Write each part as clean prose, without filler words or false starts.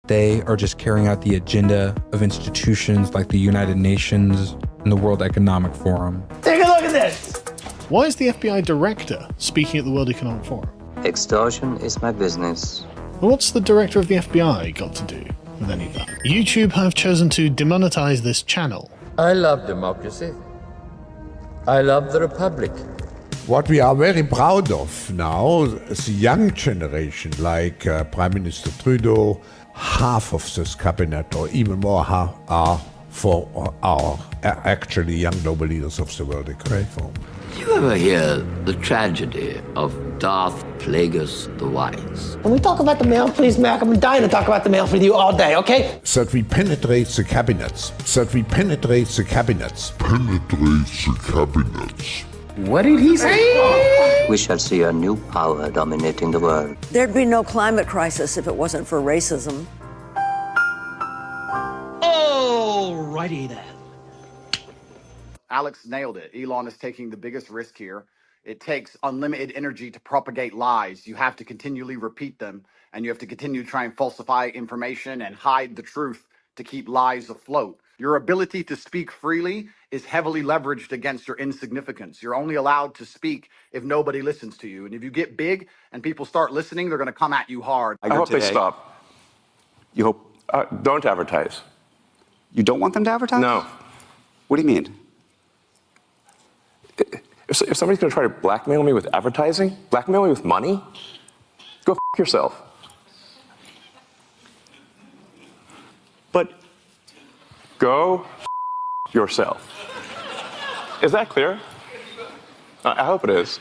they are just carrying out the agenda of institutions like the United Nations and the World Economic Forum. Take a look at this! Why is the FBI director speaking at the World Economic Forum? Extortion is my business. Well, what's the director of the FBI got to do with any of that? YouTube have chosen to demonetize this channel. I love democracy. I love the Republic. What we are very proud of now is the young generation, like Prime Minister Trudeau. Half of this cabinet, or even more, are actually young global leaders of the World Economic Forum. Did you ever hear the tragedy of Darth Plagueis the Wise? When we talk about the mail, please, Mac, I'm dying to talk about the mail with you all day, okay? That we penetrate the cabinets. What did he say? We shall see a new power dominating the world. There'd be no climate crisis if it wasn't for racism. Alrighty then. Alex nailed it. Elon is taking the biggest risk here. It takes unlimited energy to propagate lies. You have to continually repeat them, and you have to continue to try and falsify information and hide the truth to keep lies afloat. Your ability to speak freely is heavily leveraged against your insignificance. You're only allowed to speak if nobody listens to you. And if you get big and people start listening, they're going to come at you hard. I hope they stop. You hope, don't advertise. You don't want them to advertise? No. What do you mean? If somebody's going to try to blackmail me with advertising, blackmail me with money, go f yourself. But go f yourself. Is that clear? I hope it is.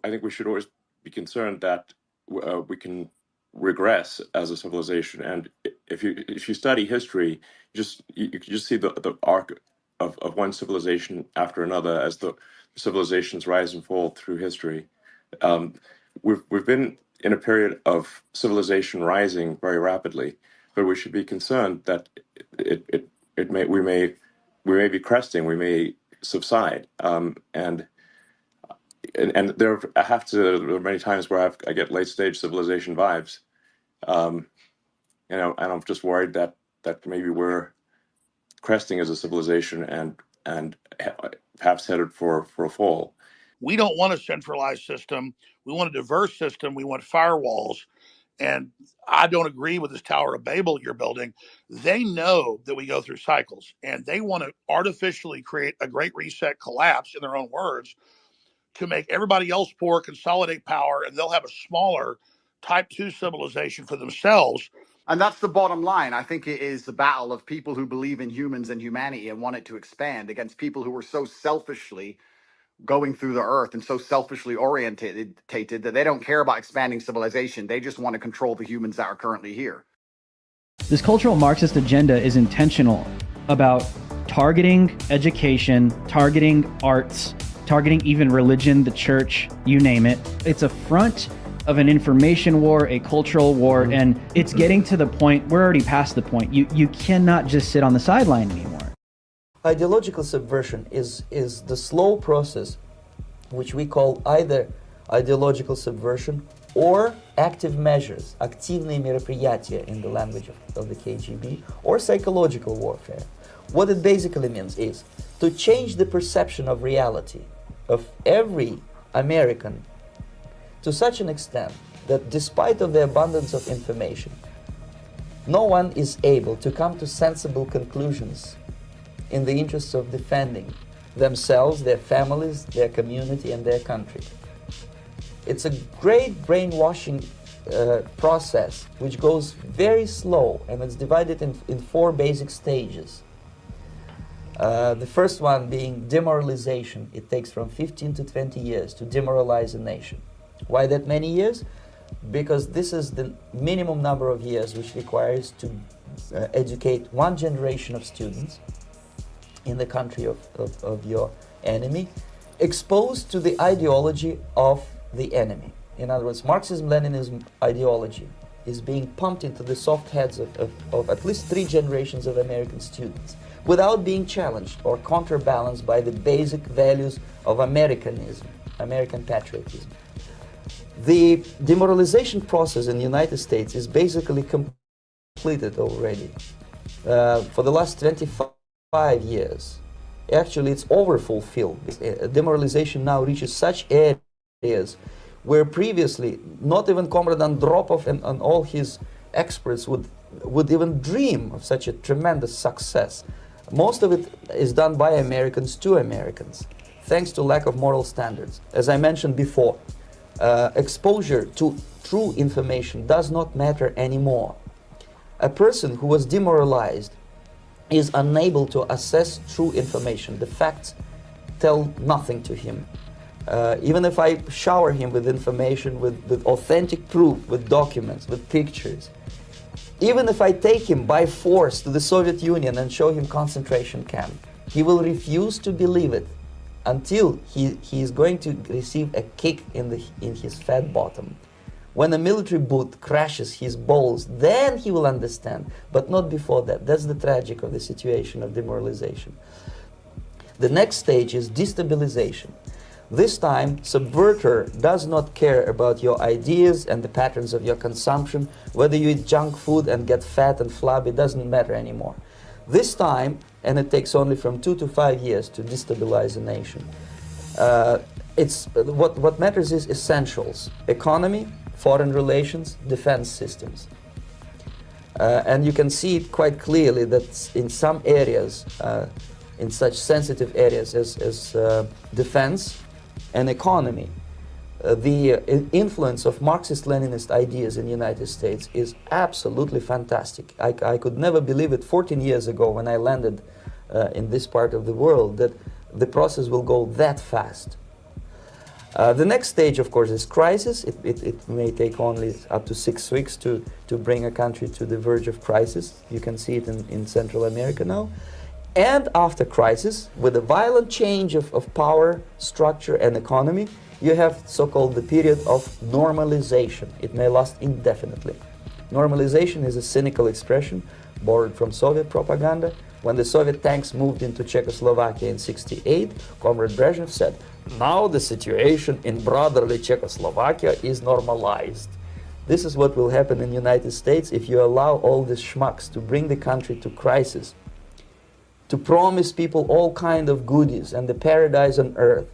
I think we should always be concerned that we can regress as a civilization. And if you study history, you can just see the arc of one civilization after another as the civilizations rise and fall through history. We've been in a period of civilization rising very rapidly, but we should be concerned that we may be cresting, we may subside, and there are many times where I get late stage civilization vibes, and I'm just worried that maybe we're cresting as a civilization and perhaps headed for a fall. We don't want a centralized system. We want a diverse system. We want firewalls. And I don't agree with this Tower of Babel you're building. They know that we go through cycles, and they want to artificially create a great reset collapse, in their own words, to make everybody else poor, consolidate power, and they'll have a smaller type 2 civilization for themselves. And that's the bottom line. I think it is the battle of people who believe in humans and humanity and want it to expand against people who are so selfishly going through the earth and so selfishly orientated that they don't care about expanding civilization. They just want to control the humans that are currently here. This cultural Marxist agenda is intentional about targeting education, targeting arts, targeting even religion, the church, you name it. It's a front of an information war, a cultural war, and it's getting to the point, we're already past the point. You cannot just sit on the sideline anymore. Ideological subversion is the slow process which we call either ideological subversion or active measures, активные мероприятия in the language of the KGB, or psychological warfare. What it basically means is to change the perception of reality of every American to such an extent that despite of the abundance of information, no one is able to come to sensible conclusions in the interests of defending themselves, their families, their community, and their country. It's a great brainwashing process which goes very slow, and it's divided in 4 basic stages. The first one being demoralization. It takes from 15 to 20 years to demoralize a nation. Why that many years? Because this is the minimum number of years which requires to educate one generation of students in the country of your enemy, exposed to the ideology of the enemy. In other words, Marxism-Leninism ideology is being pumped into the soft heads of at least 3 generations of American students without being challenged or counterbalanced by the basic values of Americanism, American patriotism. The demoralization process in the United States is basically completed already. For the last 25 years, actually it's overfulfilled. Demoralization now reaches such areas where previously not even Comrade Andropov and all his experts would even dream of such a tremendous success. Most of it is done by Americans to Americans, thanks to lack of moral standards. As I mentioned before, exposure to true information does not matter anymore. A person who was demoralized is unable to assess true information. The facts tell nothing to him. Even if I shower him with information, with authentic proof, with documents, with pictures, even if I take him by force to the Soviet Union and show him concentration camp, he will refuse to believe it until he is going to receive a kick in his fat bottom. When a military boot crashes his balls, then he will understand, but not before that. That's the tragic of the situation of demoralization. The next stage is destabilization. This time, subverter does not care about your ideas and the patterns of your consumption. Whether you eat junk food and get fat and flabby, doesn't matter anymore. This time, and it takes only from 2 to 5 years to destabilize a nation, what matters is essentials: economy, foreign relations, defense systems. And you can see it quite clearly that in some areas, in such sensitive areas as defense and economy, the influence of Marxist-Leninist ideas in the United States is absolutely fantastic. I could never believe it 14 years ago when I landed in this part of the world that the process will go that fast. The next stage, of course, is crisis. It may take only up to 6 weeks to bring a country to the verge of crisis. You can see it in Central America now. And after crisis, with a violent change of power, structure, and economy, you have so-called the period of normalization. It may last indefinitely. Normalization is a cynical expression borrowed from Soviet propaganda. When the Soviet tanks moved into Czechoslovakia in '68, Comrade Brezhnev said, "Now the situation in brotherly Czechoslovakia is normalized." This is what will happen in the United States if you allow all these schmucks to bring the country to crisis, to promise people all kind of goodies and the paradise on earth,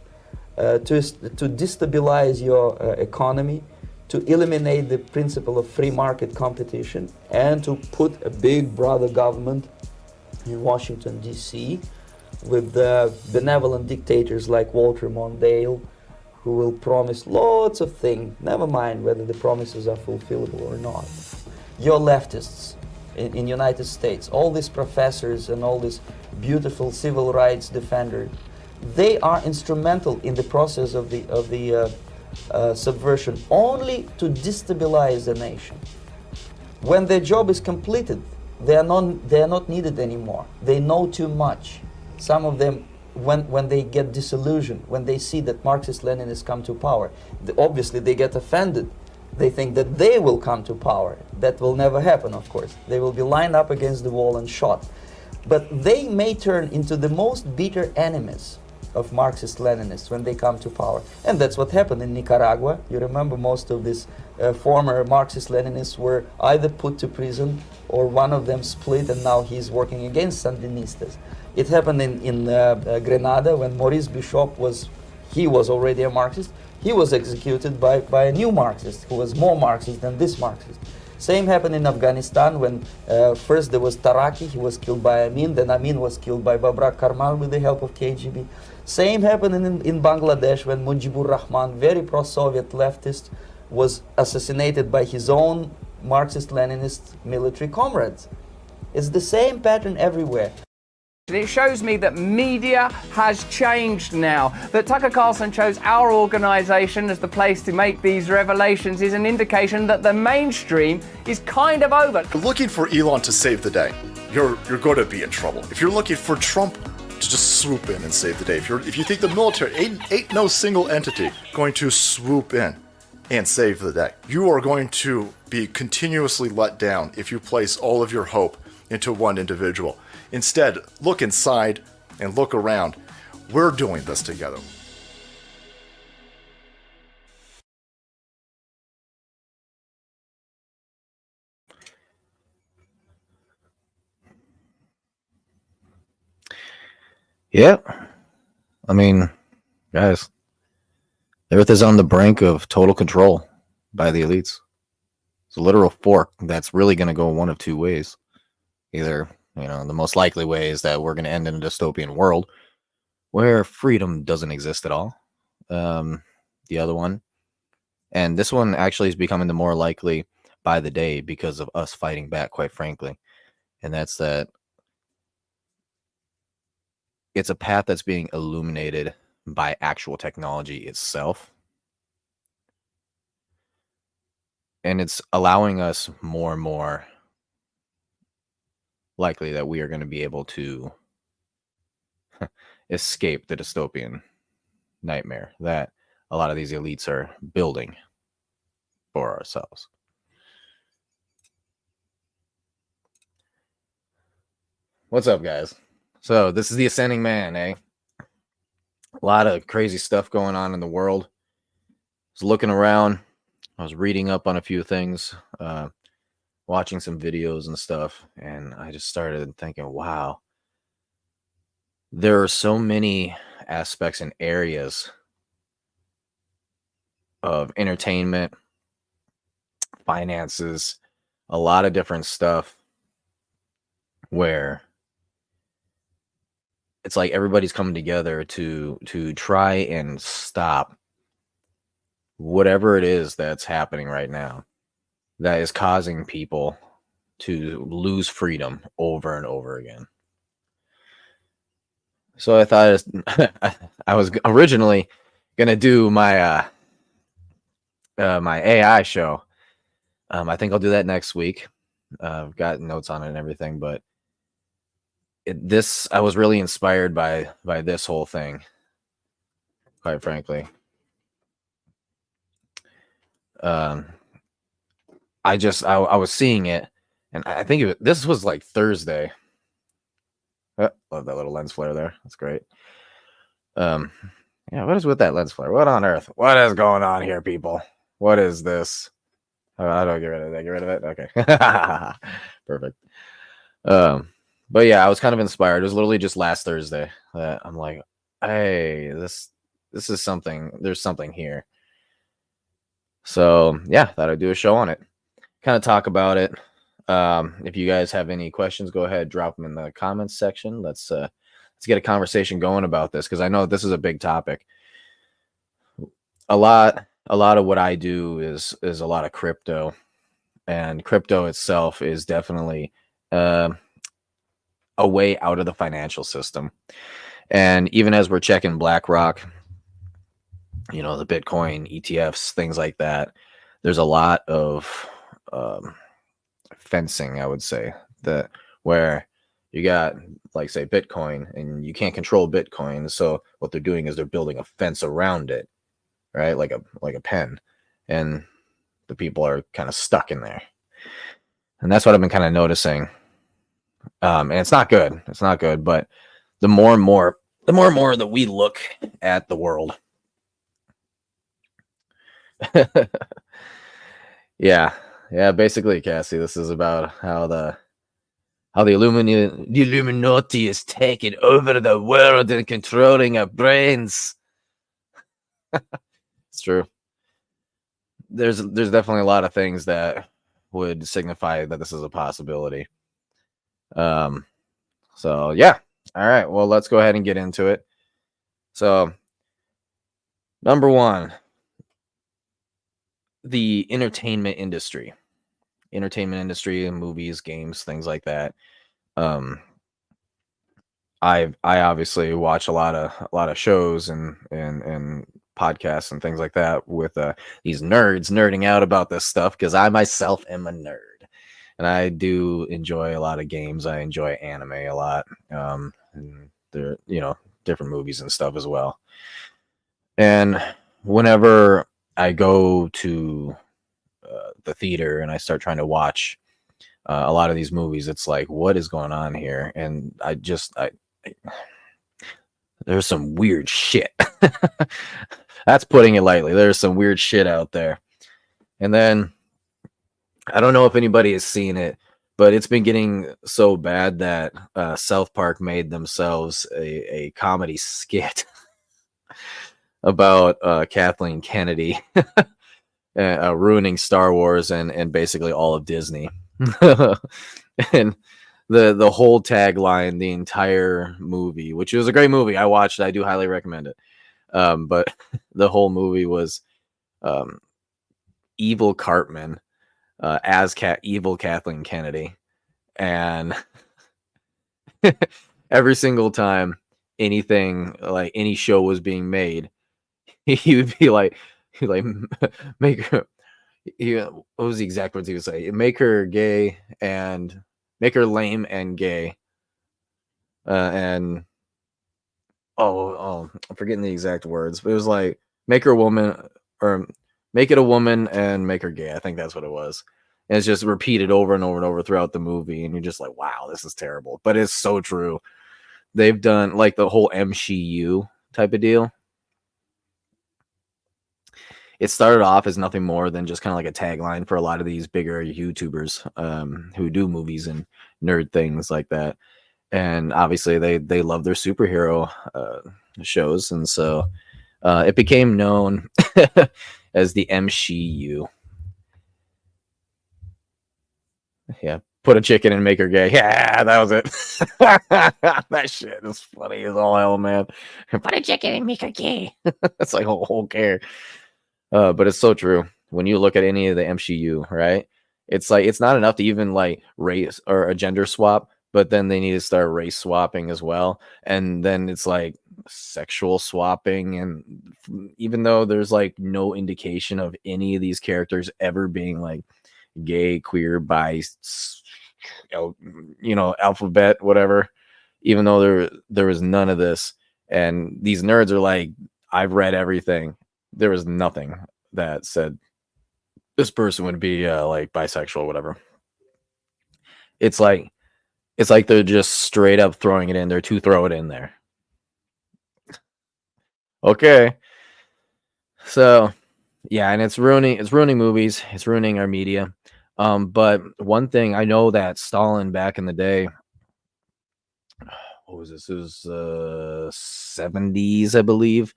to destabilize your economy, to eliminate the principle of free market competition, and to put a big brother government in Washington, D.C., with benevolent dictators like Walter Mondale, who will promise lots of things, never mind whether the promises are fulfillable or not. Your leftists in United States, all these professors and all these beautiful civil rights defenders, they are instrumental in the process of the subversion only to destabilize the nation. When their job is completed, they are not needed anymore. They know too much. Some of them, when they get disillusioned, when they see that Marxist-Leninists come to power, obviously they get offended. They think that they will come to power. That will never happen, of course. They will be lined up against the wall and shot. But they may turn into the most bitter enemies of Marxist-Leninists when they come to power. And that's what happened in Nicaragua. You remember most of these former Marxist-Leninists were either put to prison or one of them split, and now he's working against Sandinistas. It happened in Grenada when Maurice Bishop was already a Marxist. He was executed by a new Marxist who was more Marxist than this Marxist. Same happened in Afghanistan when first there was Taraki, he was killed by Amin, then Amin was killed by Babrak Karmal with the help of KGB. Same happened in Bangladesh when Mujibur Rahman, very pro-Soviet leftist, was assassinated by his own Marxist-Leninist military comrades. It's the same pattern everywhere. It shows me that media has changed now. That Tucker Carlson chose our organisation as the place to make these revelations is an indication that the mainstream is kind of over. Looking for Elon to save the day, you're going to be in trouble. If you're looking for Trump to just swoop in and save the day, if you think the military ain't no single entity going to swoop in and save the day, you are going to be continuously let down if you place all of your hope into one individual. Instead, look inside and look around. We're doing this together. Yeah. I mean, guys, the Earth is on the brink of total control by the elites. It's a literal fork that's really going to go one of two ways. Either, the most likely way is that we're going to end in a dystopian world where freedom doesn't exist at all. The other one, and this one actually is becoming the more likely by the day because of us fighting back, quite frankly. And that's that it's a path that's being illuminated by actual technology itself. And it's allowing us more and more likely that we are going to be able to escape the dystopian nightmare that a lot of these elites are building for ourselves. What's up, guys? So this is the Ascending Man, eh? A lot of crazy stuff going on in the world. I was looking around. I was reading up on a few things, watching some videos and stuff, and I just started thinking, wow, there are so many aspects and areas of entertainment, finances, a lot of different stuff where it's like everybody's coming together to try and stop whatever it is that's happening right now that is causing people to lose freedom over and over again. So I thought I was originally gonna do my my AI show. I think I'll do that next week. I've got notes on it and everything, but I was really inspired by this whole thing, quite frankly. I was seeing it, and I think this was like Thursday. Love that little lens flare there. That's great. Yeah, what is with that lens flare? What on earth? What is going on here, people? What is this? Oh, how do I get rid of that? Get rid of it? Okay. Perfect. But yeah, I was kind of inspired. It was literally just last Thursday that I'm like, hey, this is something. There's something here. So yeah, thought I'd do a show on it. Kind of talk about it. If you guys have any questions, go ahead, drop them in the comments section. Let's get a conversation going about this, because I know this is a big topic. A lot of what I do is a lot of crypto, and crypto itself is definitely a way out of the financial system. And even as we're checking BlackRock, the Bitcoin ETFs, things like that, there's a lot of fencing, I would say, that where you got, like, say, Bitcoin, and you can't control Bitcoin. So what they're doing is they're building a fence around it, right? Like a pen, and the people are kind of stuck in there. And that's what I've been kind of noticing. And it's not good. It's not good. But the more and more that we look at the world, yeah, basically, Cassie, this is about how the Illuminati is taking over the world and controlling our brains. It's true. There's definitely a lot of things that would signify that this is a possibility. So yeah. All right. Well, let's go ahead and get into it. So, number one, the entertainment industry, movies, games, things like that. I obviously watch a lot of shows and podcasts and things like that with these nerds nerding out about this stuff, because I myself am a nerd. And I do enjoy a lot of games. I enjoy anime a lot. And there, different movies and stuff as well. And whenever I go to the theater and I start trying to watch a lot of these movies, it's like, what is going on here? And there's some weird shit. That's putting it lightly. There's some weird shit out there. And then I don't know if anybody has seen it, but it's been getting so bad that South Park made themselves a comedy skit about Kathleen Kennedy ruining Star Wars and basically all of Disney. And the whole tagline, the entire movie, which was a great movie. I watched it. I do highly recommend it. But the whole movie was evil Cartman as evil Kathleen Kennedy. And every single time anything, like any show was being made, he would be like, make her, what was the exact words he would say? Make her gay and make her lame and gay. And I'm forgetting the exact words, but it was like make her a woman or make it a woman and make her gay. I think that's what it was. And it's just repeated over and over and over throughout the movie. And you're just like, wow, this is terrible. But it's so true. They've done like the whole MCU type of deal. It started off as nothing more than just kind of like a tagline for a lot of these bigger YouTubers who do movies and nerd things like that. And obviously they love their superhero shows. And so it became known as the MCU. Yeah, put a chicken and make her gay. Yeah, that was it. That shit is funny as all hell, man. Put a chicken and make her gay. That's like a whole care. But it's so true. When you look at any of the MCU, right? It's like it's not enough to even like race or a gender swap, but then they need to start race swapping as well. And then it's like sexual swapping. And even though there's like no indication of any of these characters ever being like gay, queer, bi, alphabet, whatever, even though there was none of this. And these nerds are like, I've read everything. There was nothing that said this person would be like bisexual or whatever. It's like they're just straight up throwing it in there to throw it in there. Okay. So yeah, and it's ruining movies, it's ruining our media. But one thing I know that Stalin back in the day, what was this? It was 70s, I believe.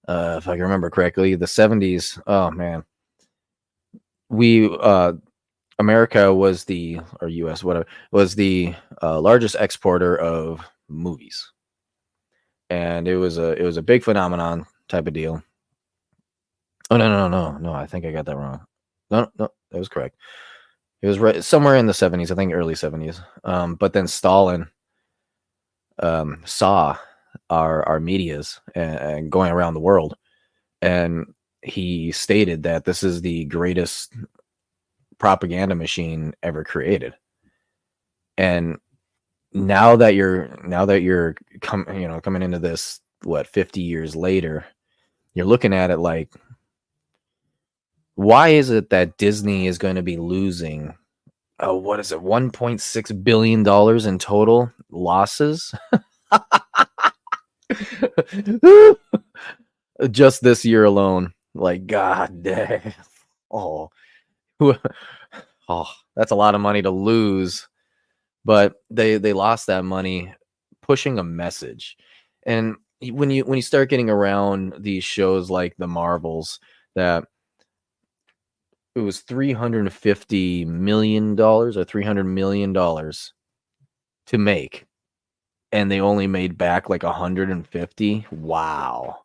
If I can remember correctly, the 70s. Oh man. America was or US, whatever, was the largest exporter of movies. And it was a big phenomenon type of deal. Oh no, I think I got that wrong. No, that was correct. It was right somewhere in the 70s, I think early 70s. But then Stalin saw our medias and going around the world, and he stated that this is the greatest propaganda machine ever created. And now that you're coming into this, 50 years later, you're looking at it like, why is it that Disney is going to be losing $1.6 billion in total losses just this year alone? Like, god dang. That's a lot of money to lose. But they lost that money pushing a message. And when you start getting around these shows like the Marvels, that it was $350 million or $300 million to make, and they only made back like 150. Wow.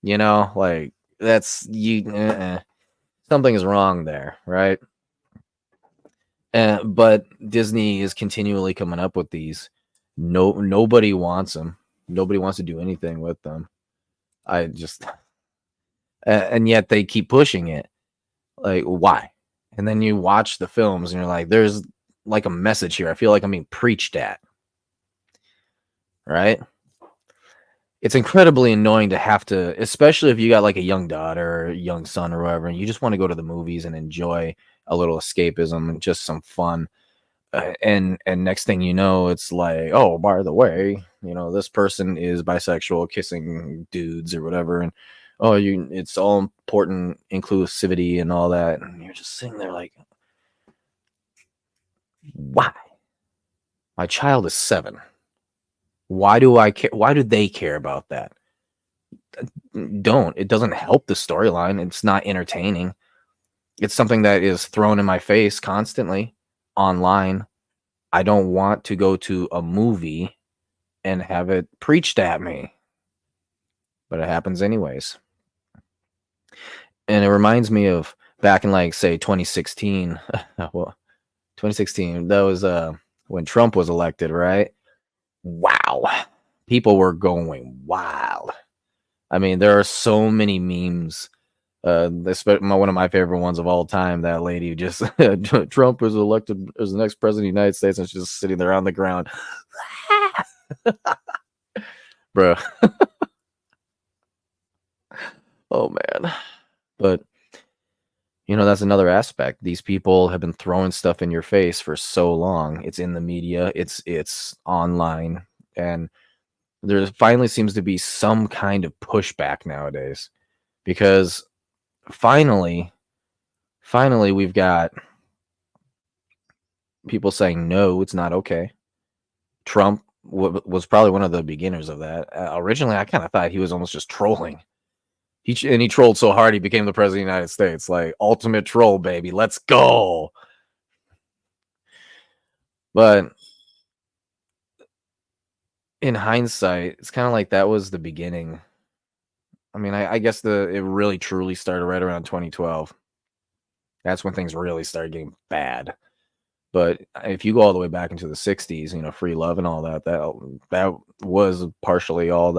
Like that's something is wrong there, right? But Disney is continually coming up with these. Nobody wants them. Nobody wants to do anything with them. And yet they keep pushing it. Like, why? And then you watch the films and you're like, there's like a message here. I feel like I'm being preached at. Right? It's incredibly annoying to have to, especially if you got like a young daughter or a young son or whatever, and you just want to go to the movies and enjoy a little escapism and just some fun. And next thing you know, it's like, oh, by the way, this person is bisexual, kissing dudes or whatever. And it's all important inclusivity and all that. And you're just sitting there like, Why? My child is 7. Why do I care? Why do they care about that? Don't. It doesn't help the storyline. It's not entertaining. It's something that is thrown in my face constantly online. I don't want to go to a movie and have it preached at me, but it happens anyways. And it reminds me of back in, like, say 2016. Well, 2016, that was when Trump was elected, right? Wow, people were going wild. I mean, there are so many memes. One of my favorite ones of all time, that lady who just Trump was elected as the next president of the United States, and she's just sitting there on the ground. Bro. Oh man. But that's another aspect. These people have been throwing stuff in your face for so long. It's in the media, it's online, and there finally seems to be some kind of pushback nowadays, because finally we've got people saying no, it's not okay. Trump was probably one of the beginners of that. Originally, I kind of thought he was almost just trolling. He trolled so hard he became the president of the United States. Like, ultimate troll, baby. Let's go. But in hindsight, it's kind of like that was the beginning. I mean, I guess it really truly started right around 2012. That's when things really started getting bad. But if you go all the way back into the 60s, free love and all that was partially all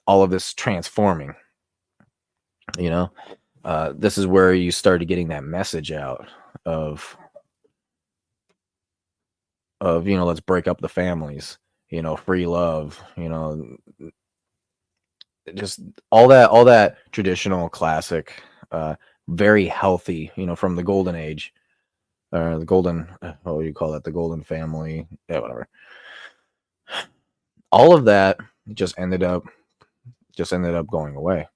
all of this transforming. This is where you started getting that message out of let's break up the families, free love, just all that traditional classic, very healthy, from the golden age, or the golden, what do you call that? The golden family. Yeah, whatever. All of that just ended up going away.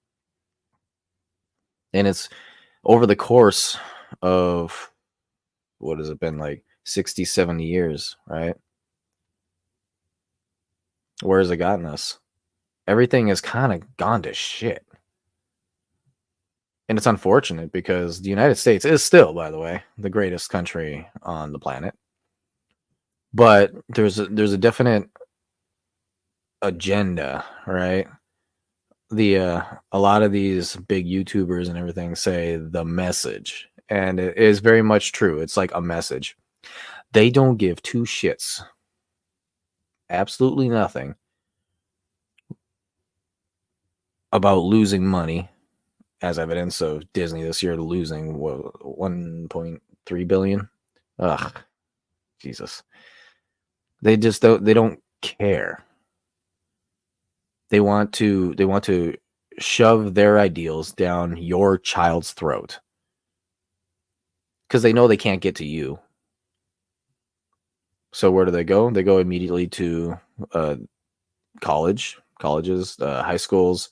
And it's over the course of, what has it been, like 60, 70 years, right? Where has it gotten us? Everything has kind of gone to shit. And it's unfortunate, because the United States is still, by the way, the greatest country on the planet. But there's a definite agenda, right? A lot of these big YouTubers and everything say the message, and it is very much true. It's like a message. They don't give two shits, absolutely nothing, about losing money, as evidence of Disney this year losing 1.3 billion. Ugh, Jesus. They don't care. They want to shove their ideals down your child's throat, because they know they can't get to you. So where do they go? They go immediately to colleges, high schools,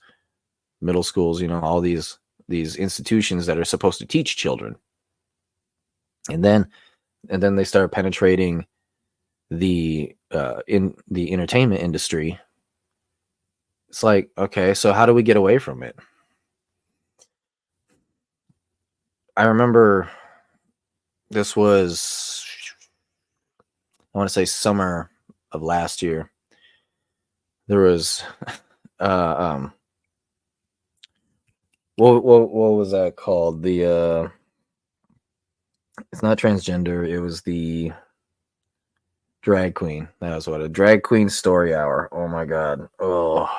middle schools, all these institutions that are supposed to teach children. And then they start penetrating the entertainment industry. It's like, okay, so how do we get away from it? I remember this was, I want to say, summer of last year. There was what was that called? It's not transgender, it was the drag queen. That was what, a drag queen story hour. Oh my god. Oh,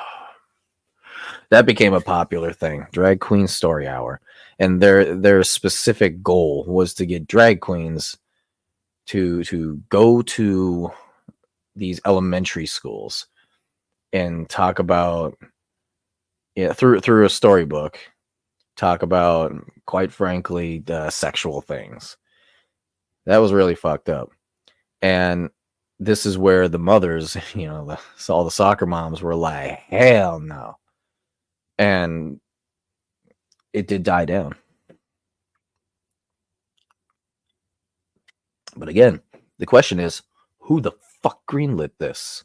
that became a popular thing, drag queen story hour. And their specific goal was to get drag queens to go to these elementary schools and talk about, through a storybook, talk about, quite frankly, sexual things. That was really fucked up. And this is where the mothers, all the soccer moms were like, hell no. And it did die down. But again, the question is, who the fuck greenlit this?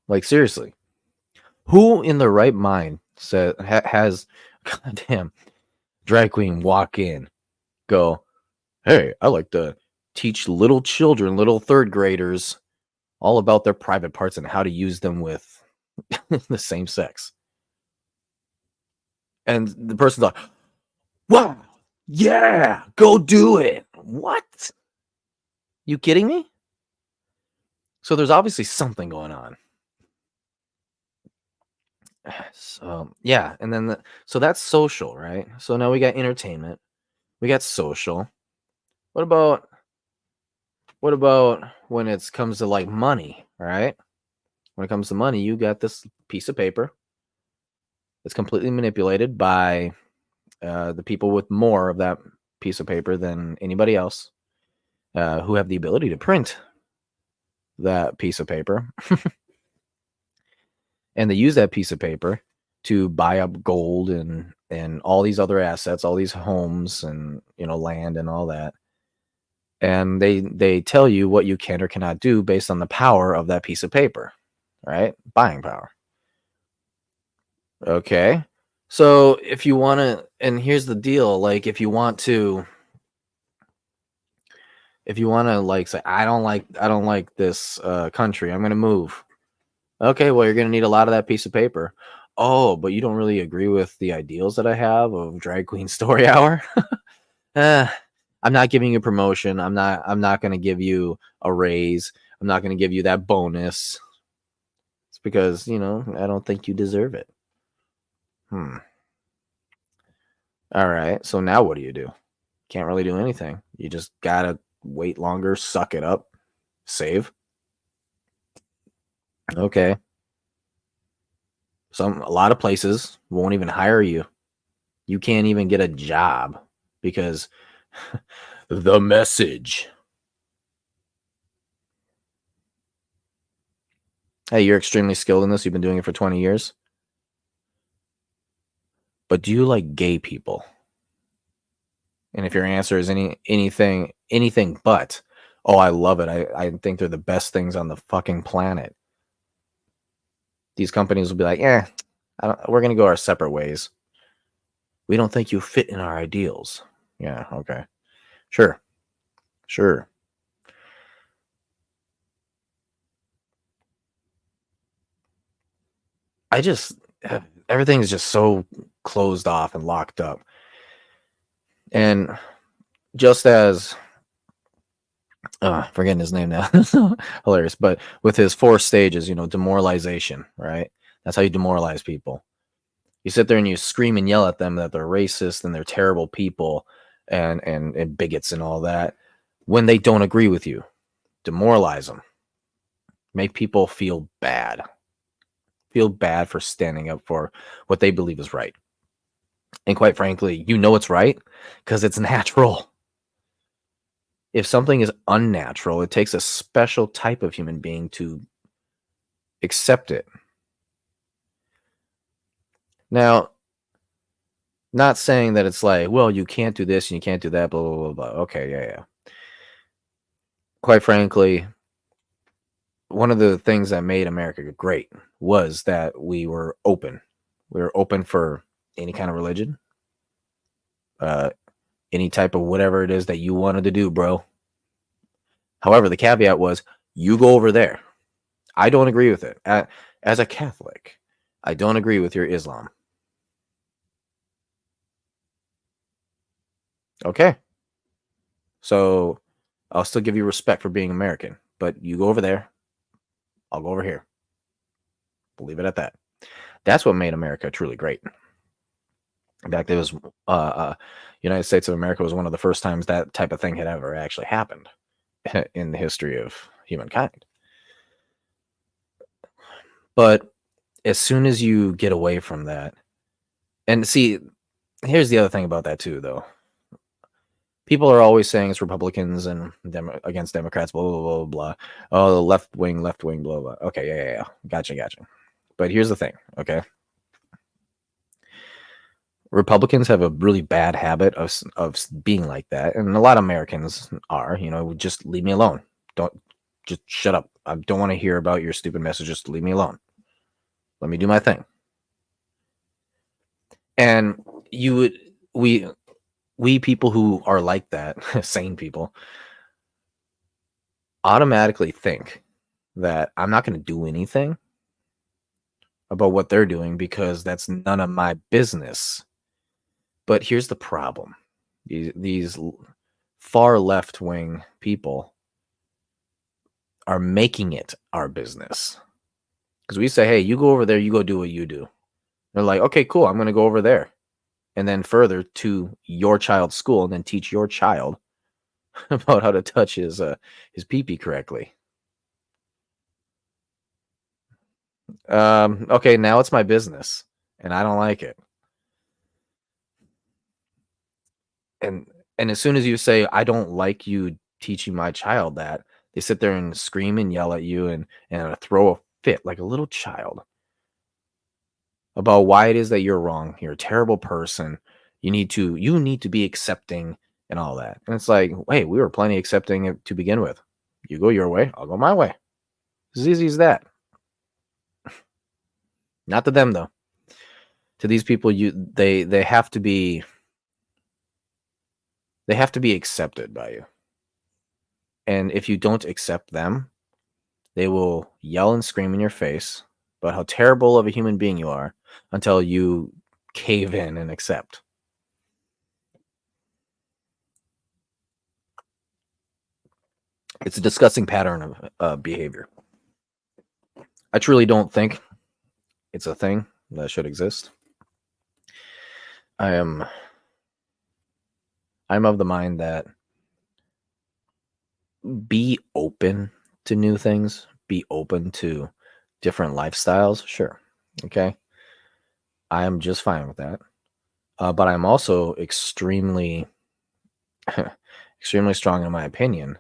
Like, seriously, who in their right mind has goddamn drag queen walk in, go, hey, I like to teach little children, little third graders, all about their private parts and how to use them with the same sex. And the person's like, wow, yeah, go do it. What? You kidding me? So there's obviously something going on. So yeah, and then so that's social, right? So now we got entertainment, we got social. What about when it comes to like money, right? When it comes to money, you got this piece of paper that's completely manipulated by the people with more of that piece of paper than anybody else, who have the ability to print that piece of paper. And they use that piece of paper to buy up gold and all these other assets, all these homes and, you know, land and all that. And they tell you what you can or cannot do based on the power of that piece of paper, right? Buying power. Okay. So if you want to, and here's the deal, like if you want to like say, I don't like this country, I'm going to move. Okay, well, you're going to need a lot of that piece of paper. Oh, but you don't really agree with the ideals that I have of Drag Queen Story Hour? I'm not giving you a promotion. I'm not going to give you a raise. I'm not going to give you that bonus. It's because, you know, I don't think you deserve it. All right, so now what do? Can't really do anything. You just got to wait longer, suck it up, save. Okay. A lot of places won't even hire you. You can't even get a job because the message. Hey, you're extremely skilled in this. You've been doing it for 20 years. But do you like gay people? And if your answer is anything but, oh, I love it. I think they're the best things on the fucking planet. These companies will be like, we're going to go our separate ways. We don't think you fit in our ideals. Yeah, okay. Sure. Everything is just so closed off and locked up. And just as, forgetting his name now, hilarious, but with his 4 stages, you know, demoralization, right? That's how you demoralize people. You sit there and you scream and yell at them that they're racist and they're terrible people and bigots and all that when they don't agree with you. Demoralize them. Make people feel bad. Feel bad for standing up for what they believe is right. And quite frankly, you know it's right because it's natural. If something is unnatural, it takes a special type of human being to accept it. Now, not saying that it's like, well, you can't do this and you can't do that, blah, blah, blah, blah. Okay, yeah. Quite frankly, one of the things that made America great was that we were open. We were open for any kind of religion, any type of whatever it is that you wanted to do, bro. However, the caveat was you go over there. I don't agree with it. As a Catholic, I don't agree with your Islam. Okay. So I'll still give you respect for being American, but you go over there. I'll go over here. We'll leave it at that. That's what made America truly great. In fact, it was United States of America was one of the first times that type of thing had ever actually happened in the history of humankind. But as soon as you get away from that, and see, here's the other thing about that too, though. People are always saying it's Republicans and against Democrats, blah, blah, blah, blah. Oh, left wing, blah, blah. Okay, yeah. Gotcha. But here's the thing, okay? Republicans have a really bad habit of being like that, and a lot of Americans are. Just leave me alone. Don't just shut up. I don't want to hear about your stupid messages. Just leave me alone. Let me do my thing. And we people who are like that, sane people, automatically think that I'm not going to do anything about what they're doing because that's none of my business. But here's the problem. These far left-wing people are making it our business. Because we say, hey, you go over there, you go do what you do. They're like, okay, cool, I'm going to go over there. And then further to your child's school and then teach your child about how to touch his pee-pee correctly. Okay, now it's my business, and I don't like it. And as soon as you say, I don't like you teaching my child that, they sit there and scream and yell at you and throw a fit like a little child about why it is that you're wrong. You're a terrible person. You need to be accepting and all that. And it's like, hey, we were plenty accepting it to begin with. You go your way, I'll go my way. It's as easy as that. Not to them though. To these people, they have to be accepted by you. And if you don't accept them, they will yell and scream in your face about how terrible of a human being you are until you cave in and accept. It's a disgusting pattern of behavior. I truly don't think it's a thing that should exist. I'm of the mind that be open to new things, be open to different lifestyles. Sure. Okay. I am just fine with that. But I'm also extremely strong in my opinion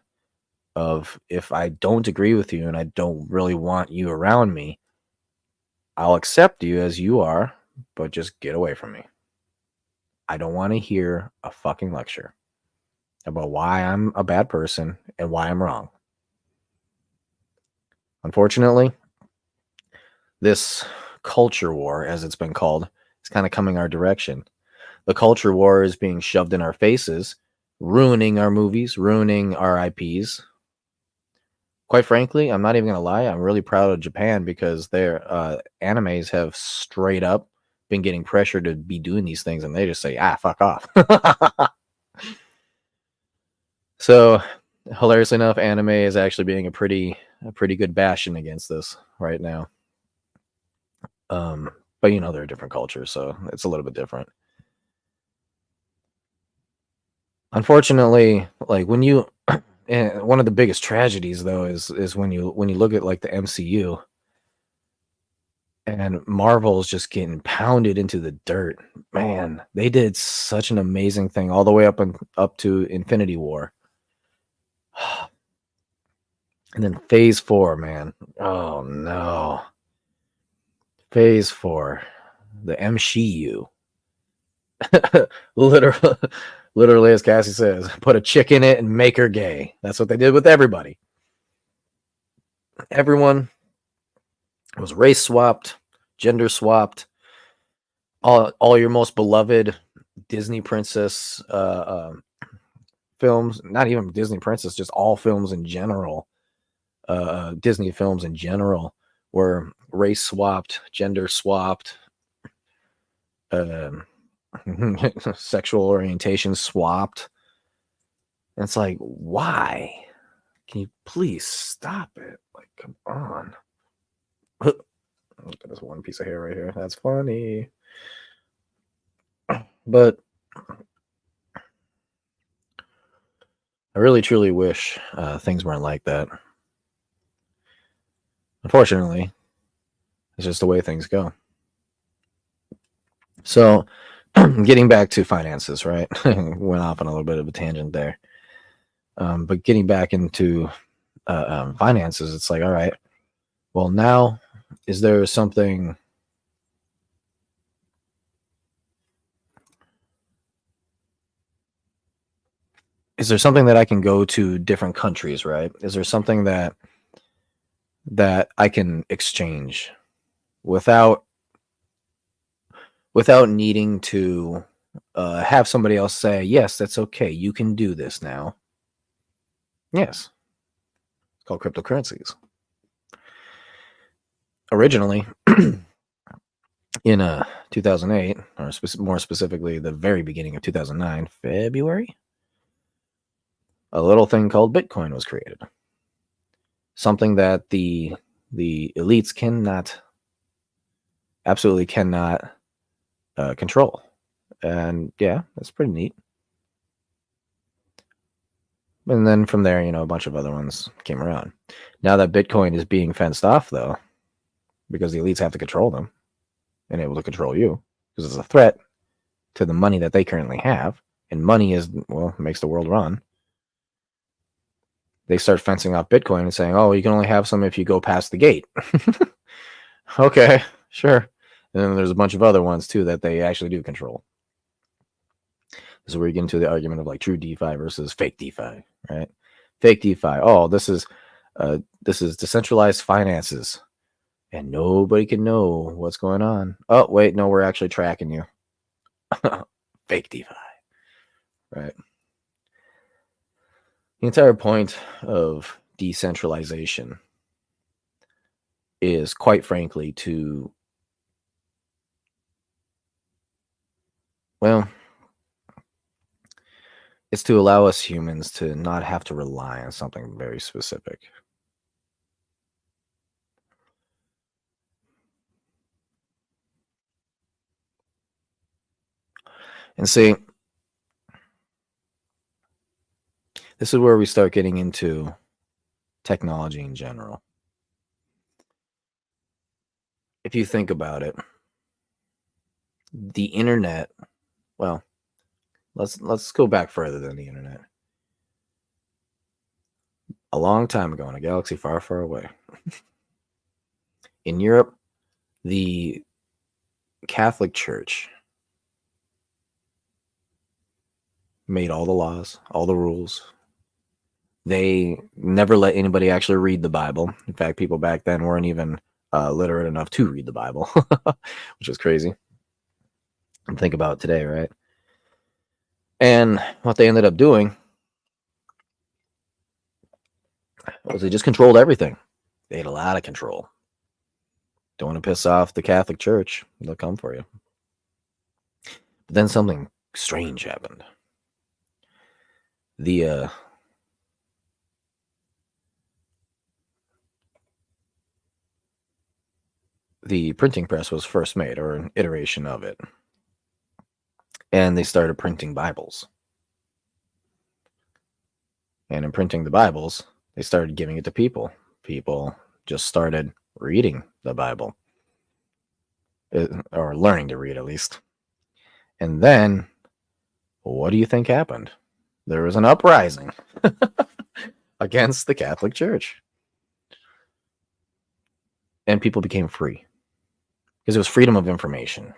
of if I don't agree with you and I don't really want you around me, I'll accept you as you are, but just get away from me. I don't want to hear a fucking lecture about why I'm a bad person and why I'm wrong. Unfortunately, this culture war, as it's been called, is kind of coming our direction. The culture war is being shoved in our faces, ruining our movies, ruining our IPs. Quite frankly, I'm not even going to lie, I'm really proud of Japan because their animes have straight up been getting pressure to be doing these things, and they just say, fuck off. So, hilariously enough, anime is actually being a pretty good bastion against this right now. But they're a different culture, so it's a little bit different. Unfortunately, like when you and one of the biggest tragedies though is when you look at like the MCU and Marvel's just getting pounded into the dirt. Man, they did such an amazing thing all the way up to Infinity War. And then Phase 4, man. Oh no. Phase 4. The MCU. Literally, as Cassie says, put a chick in it and make her gay. That's what they did with everybody. Everyone was race swapped, gender swapped. All your most beloved Disney princess films, not even Disney princess, just all films in general, Disney films in general, were race swapped, gender swapped, sexual orientation swapped. And it's like, why? Can you please stop it? Like, come on. Look at this one piece of hair right here. That's funny. But I really truly wish things weren't like that. Unfortunately, it's just the way things go. So, getting back to finances, right? Went off on a little bit of a tangent there. But getting back into finances, it's like, all right, well, now, is there something is there something that I can go to different countries, right? Is there something that I can exchange without needing to have somebody else say, yes, that's okay, you can do this now? Yes. It's called cryptocurrencies. Originally, in 2008, or more specifically, the very beginning of 2009, February, a little thing called Bitcoin was created. Something that the elites absolutely cannot control. And yeah, that's pretty neat. And then from there, a bunch of other ones came around. Now that Bitcoin is being fenced off, though, because the elites have to control them and able to control you, because it's a threat to the money that they currently have. And money makes the world run. They start fencing off Bitcoin and saying, oh, you can only have some if you go past the gate. Okay, sure. And then there's a bunch of other ones, too, that they actually do control. This is where you get into the argument of like true DeFi versus fake DeFi, right? Fake DeFi. Oh, this is decentralized finances, and nobody can know what's going on. Oh, wait, no, we're actually tracking you. Fake DeFi, right? The entire point of decentralization is, quite frankly, it's to allow us humans to not have to rely on something very specific. And see, this is where we start getting into technology in general. If you think about it, the internet, let's go back further than the internet. A long time ago in a galaxy far, far away, in Europe, the Catholic Church made all the laws, all the rules. They never let anybody actually read the Bible. In fact, people back then weren't even literate enough to read the Bible, which is crazy. And think about it today, right? And what they ended up doing was they just controlled everything. They had a lot of control. Don't want to piss off the Catholic Church, they'll come for you. But then something strange happened. The printing press was first made, or an iteration of it. And they started printing Bibles. And in printing the Bibles, they started giving it to people. People just started reading the Bible, or learning to read at least. And then, what do you think happened? There was an uprising against the Catholic Church. And people became free, because it was freedom of information.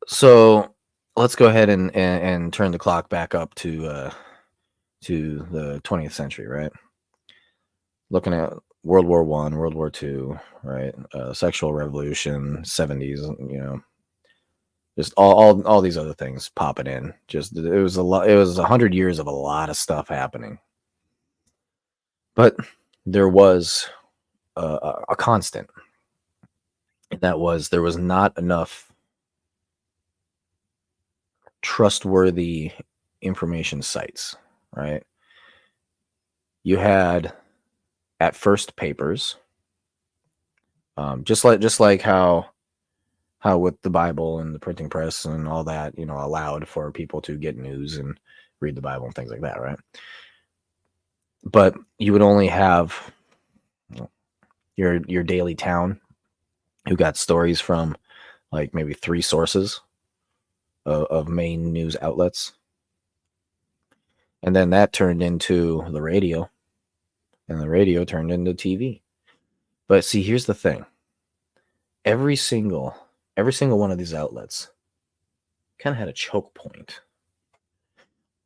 So let's go ahead and turn the clock back up to the 20th century, right? Looking at World War I, World War II, right? Sexual revolution, 70s, just all these other things popping in. Just it was 100 years of a lot of stuff happening. But there was a constant, and that was there was not enough trustworthy information sites, right? You had at first papers, just like how with the Bible and the printing press and all that, allowed for people to get news and read the Bible and things like that, right? But you would only have your daily town who got stories from like maybe 3 sources of main news outlets. And then that turned into the radio, and the radio turned into TV. But see, here's the thing. Every single one of these outlets kind of had a choke point.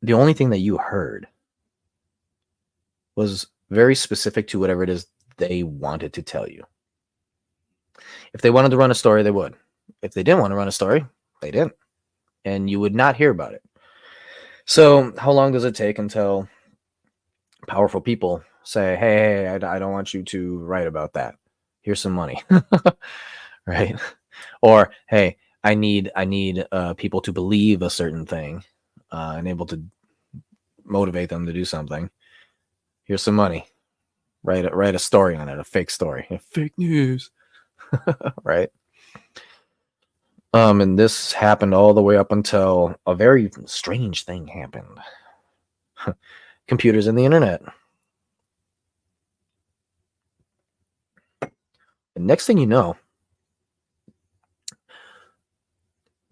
The only thing that you heard was very specific to whatever it is they wanted to tell you. If they wanted to run a story, they would. If they didn't want to run a story, they didn't. And you would not hear about it. So how long does it take until powerful people say, hey, I don't want you to write about that. Here's some money. Right? Or, hey, I need people to believe a certain thing and able to motivate them to do something. Here's some money. Write a story on it, a fake story. Fake news. Right? And this happened all the way up until a very strange thing happened. Computers and the internet. The next thing you know,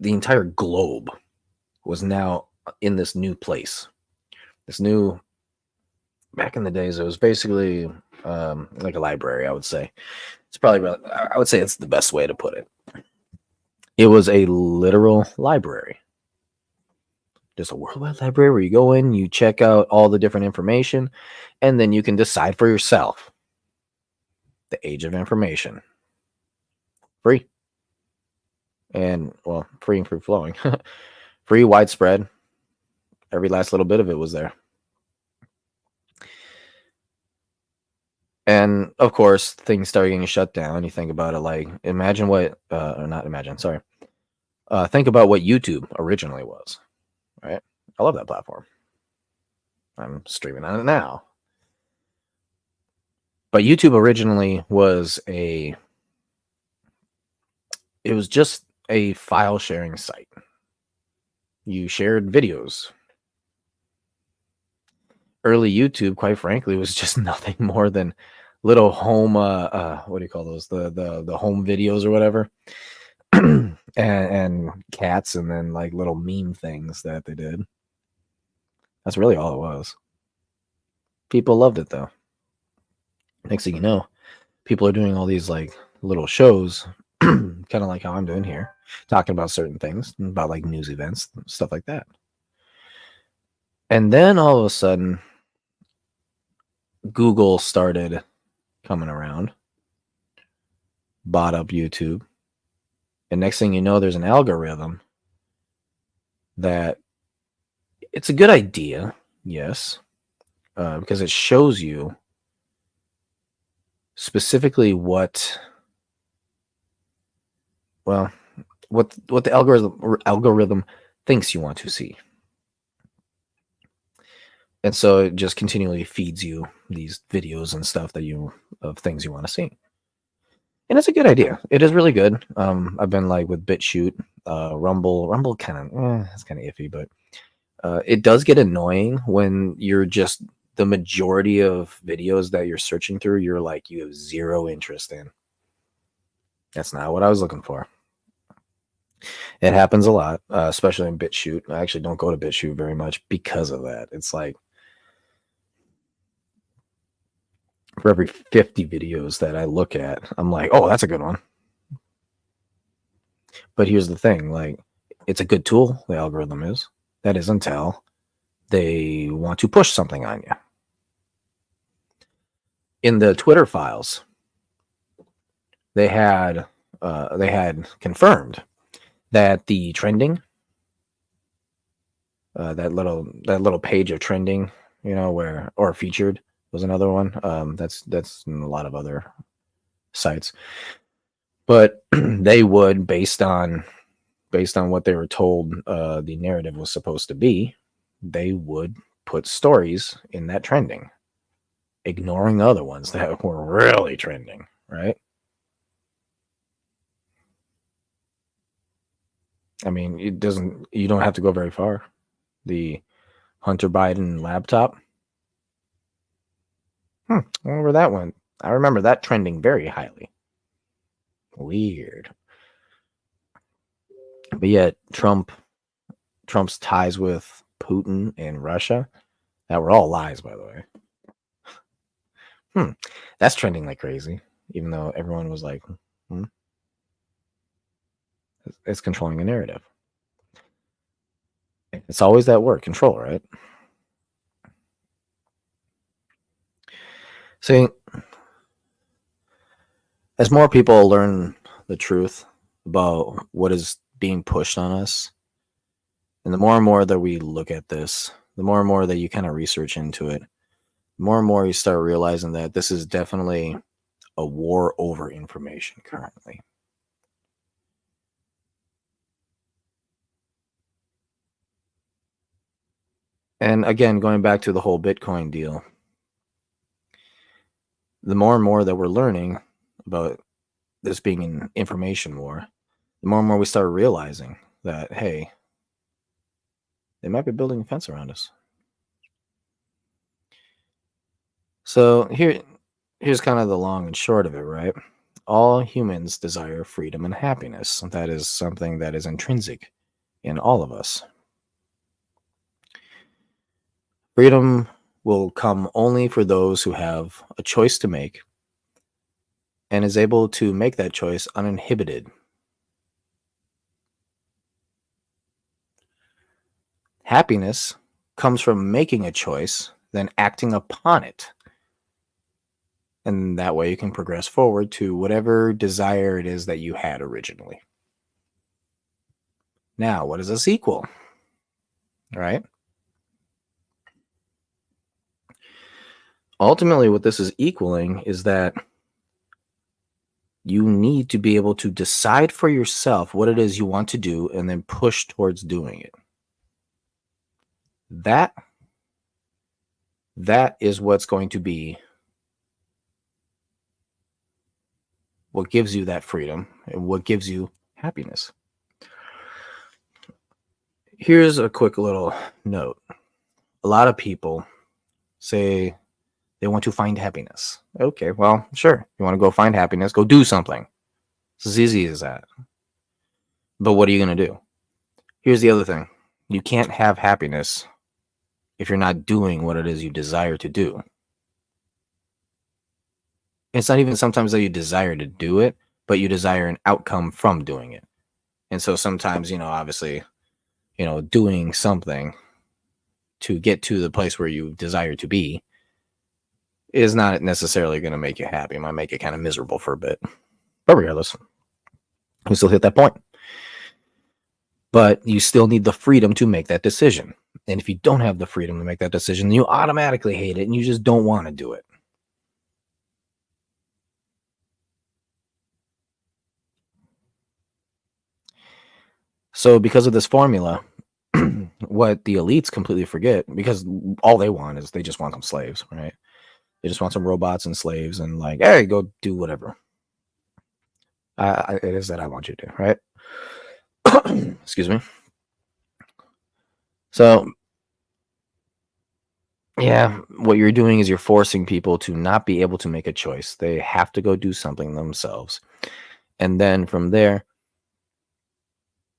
the entire globe was now in this new place. This new, back in the days, it was basically like a library, I would say. It's probably, I would say it's the best way to put it. It was a literal library. Just a worldwide library where you go in, you check out all the different information, and then you can decide for yourself. The age of information. Free. And, well, free and free-flowing. Free, widespread. Every last little bit of it was there. And, of course, things started getting shut down. You think about it like, imagine what, or not imagine, sorry. Think about what YouTube originally was, right? I love that platform. I'm streaming on it now. But YouTube originally was it was just a file sharing site. You shared videos. Early YouTube, quite frankly, was just nothing more than little home what do you call those? The home videos or whatever. and cats, and then like little meme things that they did. That's really all it was. People loved it though. Next thing you know, people are doing all these like little shows, kind of like how I'm doing here, talking about certain things, about like news events, stuff like that. And then all of a sudden, Google started coming around, bought up YouTube. And next thing you know, there's an algorithm that it's a good idea, yes, because it shows you specifically what the algorithm thinks you want to see. And so it just continually feeds you these videos and stuff of things you want to see. And it's a good idea. It is really good. I've been like with BitChute, Rumble kind of, it's kind of iffy, but it does get annoying when you're just the majority of videos that you're searching through, you have zero interest in. That's not what I was looking for. It happens a lot, especially in BitChute. I actually don't go to BitChute very much because of that. It's like, for every 50 videos that I look at, I'm like, oh, that's a good one. But here's the thing, like, it's a good tool, the algorithm is. That is until they want to push something on you. In the Twitter files, they had confirmed that the trending, that little page of trending, or featured, was another one. That's in a lot of other sites. But they would, based on what they were told the narrative was supposed to be, they would put stories in that trending, ignoring other ones that were really trending, right? I mean, you don't have to go very far. The Hunter Biden laptop. I wonder where that went. I remember that trending very highly. Weird. But yet, Trump's ties with Putin and Russia, that were all lies, by the way. That's trending like crazy, even though everyone was like, it's controlling the narrative. It's always that word, control, right? See, as more people learn the truth about what is being pushed on us, and the more that we look at this, the more and more that you kind of research into it, the more and more you start realizing that this is definitely a war over information currently. And again, going back to the whole Bitcoin deal, the more and more that we're learning about this being an information war, the more and more we start realizing that, hey, they might be building a fence around us. So here's kind of the long and short of it, right? All humans desire freedom and happiness. That is something that is intrinsic in all of us. Freedom will come only for those who have a choice to make and is able to make that choice uninhibited. Happiness comes from making a choice, then acting upon it. And that way you can progress forward to whatever desire it is that you had originally. Now, what does this equal? Right? Ultimately, what this is equaling is that you need to be able to decide for yourself what it is you want to do and then push towards doing it. That is what's going to be what gives you that freedom and what gives you happiness. Here's a quick little note. A lot of people say they want to find happiness. Okay, well, sure. You want to go find happiness, go do something. It's as easy as that. But what are you going to do? Here's the other thing. You can't have happiness if you're not doing what it is you desire to do. It's not even sometimes that you desire to do it, but you desire an outcome from doing it. And so sometimes, obviously, doing something to get to the place where you desire to be is not necessarily going to make you happy. It might make you kind of miserable for a bit. But regardless, you still hit that point. But you still need the freedom to make that decision. And if you don't have the freedom to make that decision, you automatically hate it and you just don't want to do it. So because of this formula, what the elites completely forget, because all they want is they just want some slaves, right? They just want some robots and slaves and like, hey, go do whatever it is that I want you to do, right? Excuse me. So, yeah, what you're doing is you're forcing people to not be able to make a choice. They have to go do something themselves. And then from there,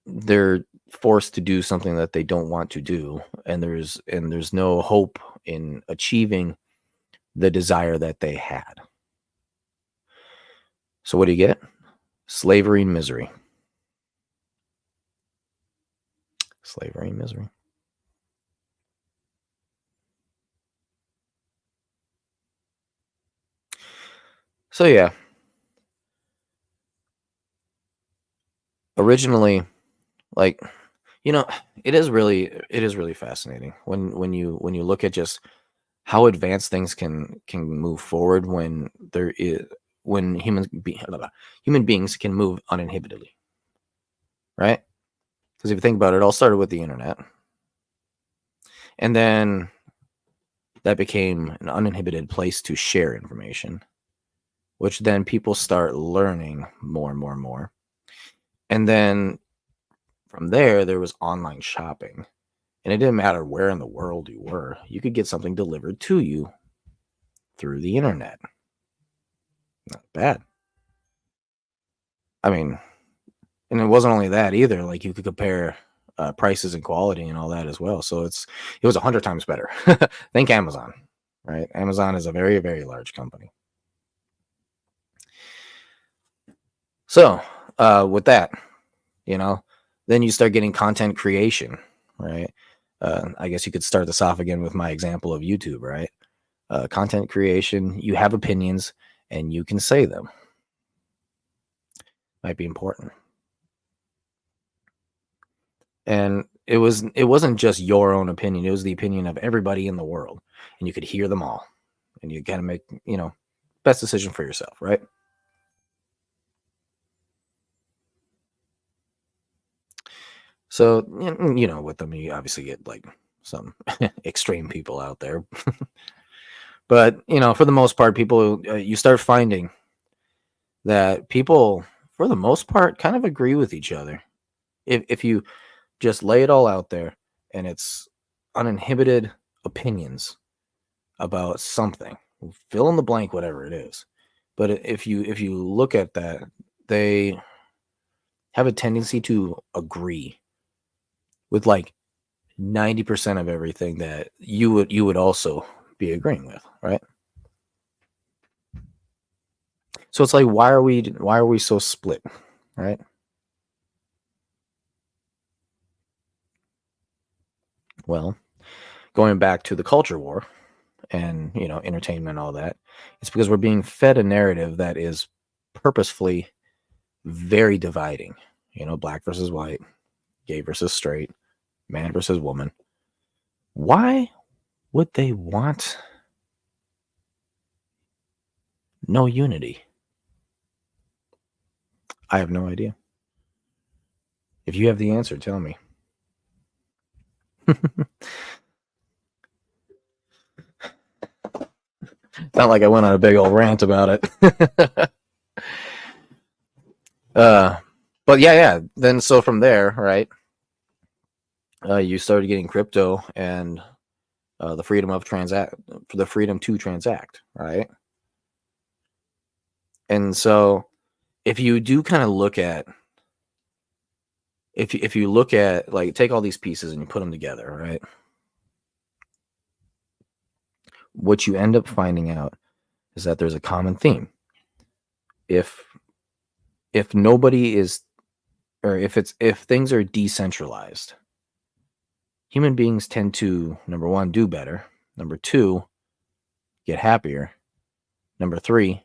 they're forced to do something that they don't want to do. And there's no hope in achieving the desire that they had. So what do you get? Slavery and misery. Slavery and misery. So yeah. Originally, like, it is really fascinating when you look at just how advanced things can move forward when human beings can move uninhibitedly, right? Because if you think about it all started with the internet, and then that became an uninhibited place to share information, which then people start learning more and more and more. And then from there was online shopping. And it didn't matter where in the world you were. You could get something delivered to you through the internet. Not bad. I mean, and it wasn't only that either. Like you could compare prices and quality and all that as well. So it was 100 times better. Think Amazon, right? Amazon is a very, very large company. So with that, then you start getting content creation, right? I guess you could start this off again with my example of YouTube, right? Content creation, you have opinions and you can say them. Might be important. And it wasn't just your own opinion, it was the opinion of everybody in the world, and you could hear them all, and you gotta make, best decision for yourself, right? So, with them, you obviously get like some extreme people out there. But, for the most part, people, you start finding that people, for the most part, kind of agree with each other. If you just lay it all out there and it's uninhibited opinions about something, fill in the blank, whatever it is. But if you look at that, they have a tendency to agree with like 90% of everything that you would also be agreeing with, right? So it's like, why are we so split, right? Well, going back to the culture war and entertainment and all that, it's because we're being fed a narrative that is purposefully very dividing. Black versus white, gay versus straight, man versus woman. Why would they want no unity? I have no idea. If you have the answer, tell me. Not like I went on a big old rant about it. But yeah. Then so from there, right? You started getting crypto and the freedom to transact, right? And so if you do kind of look at, if you look at, like, take all these pieces and you put them together, right? What you end up finding out is that there's a common theme. If nobody is, or if things are decentralized, human beings tend to, number one, do better. Number two, get happier. Number three,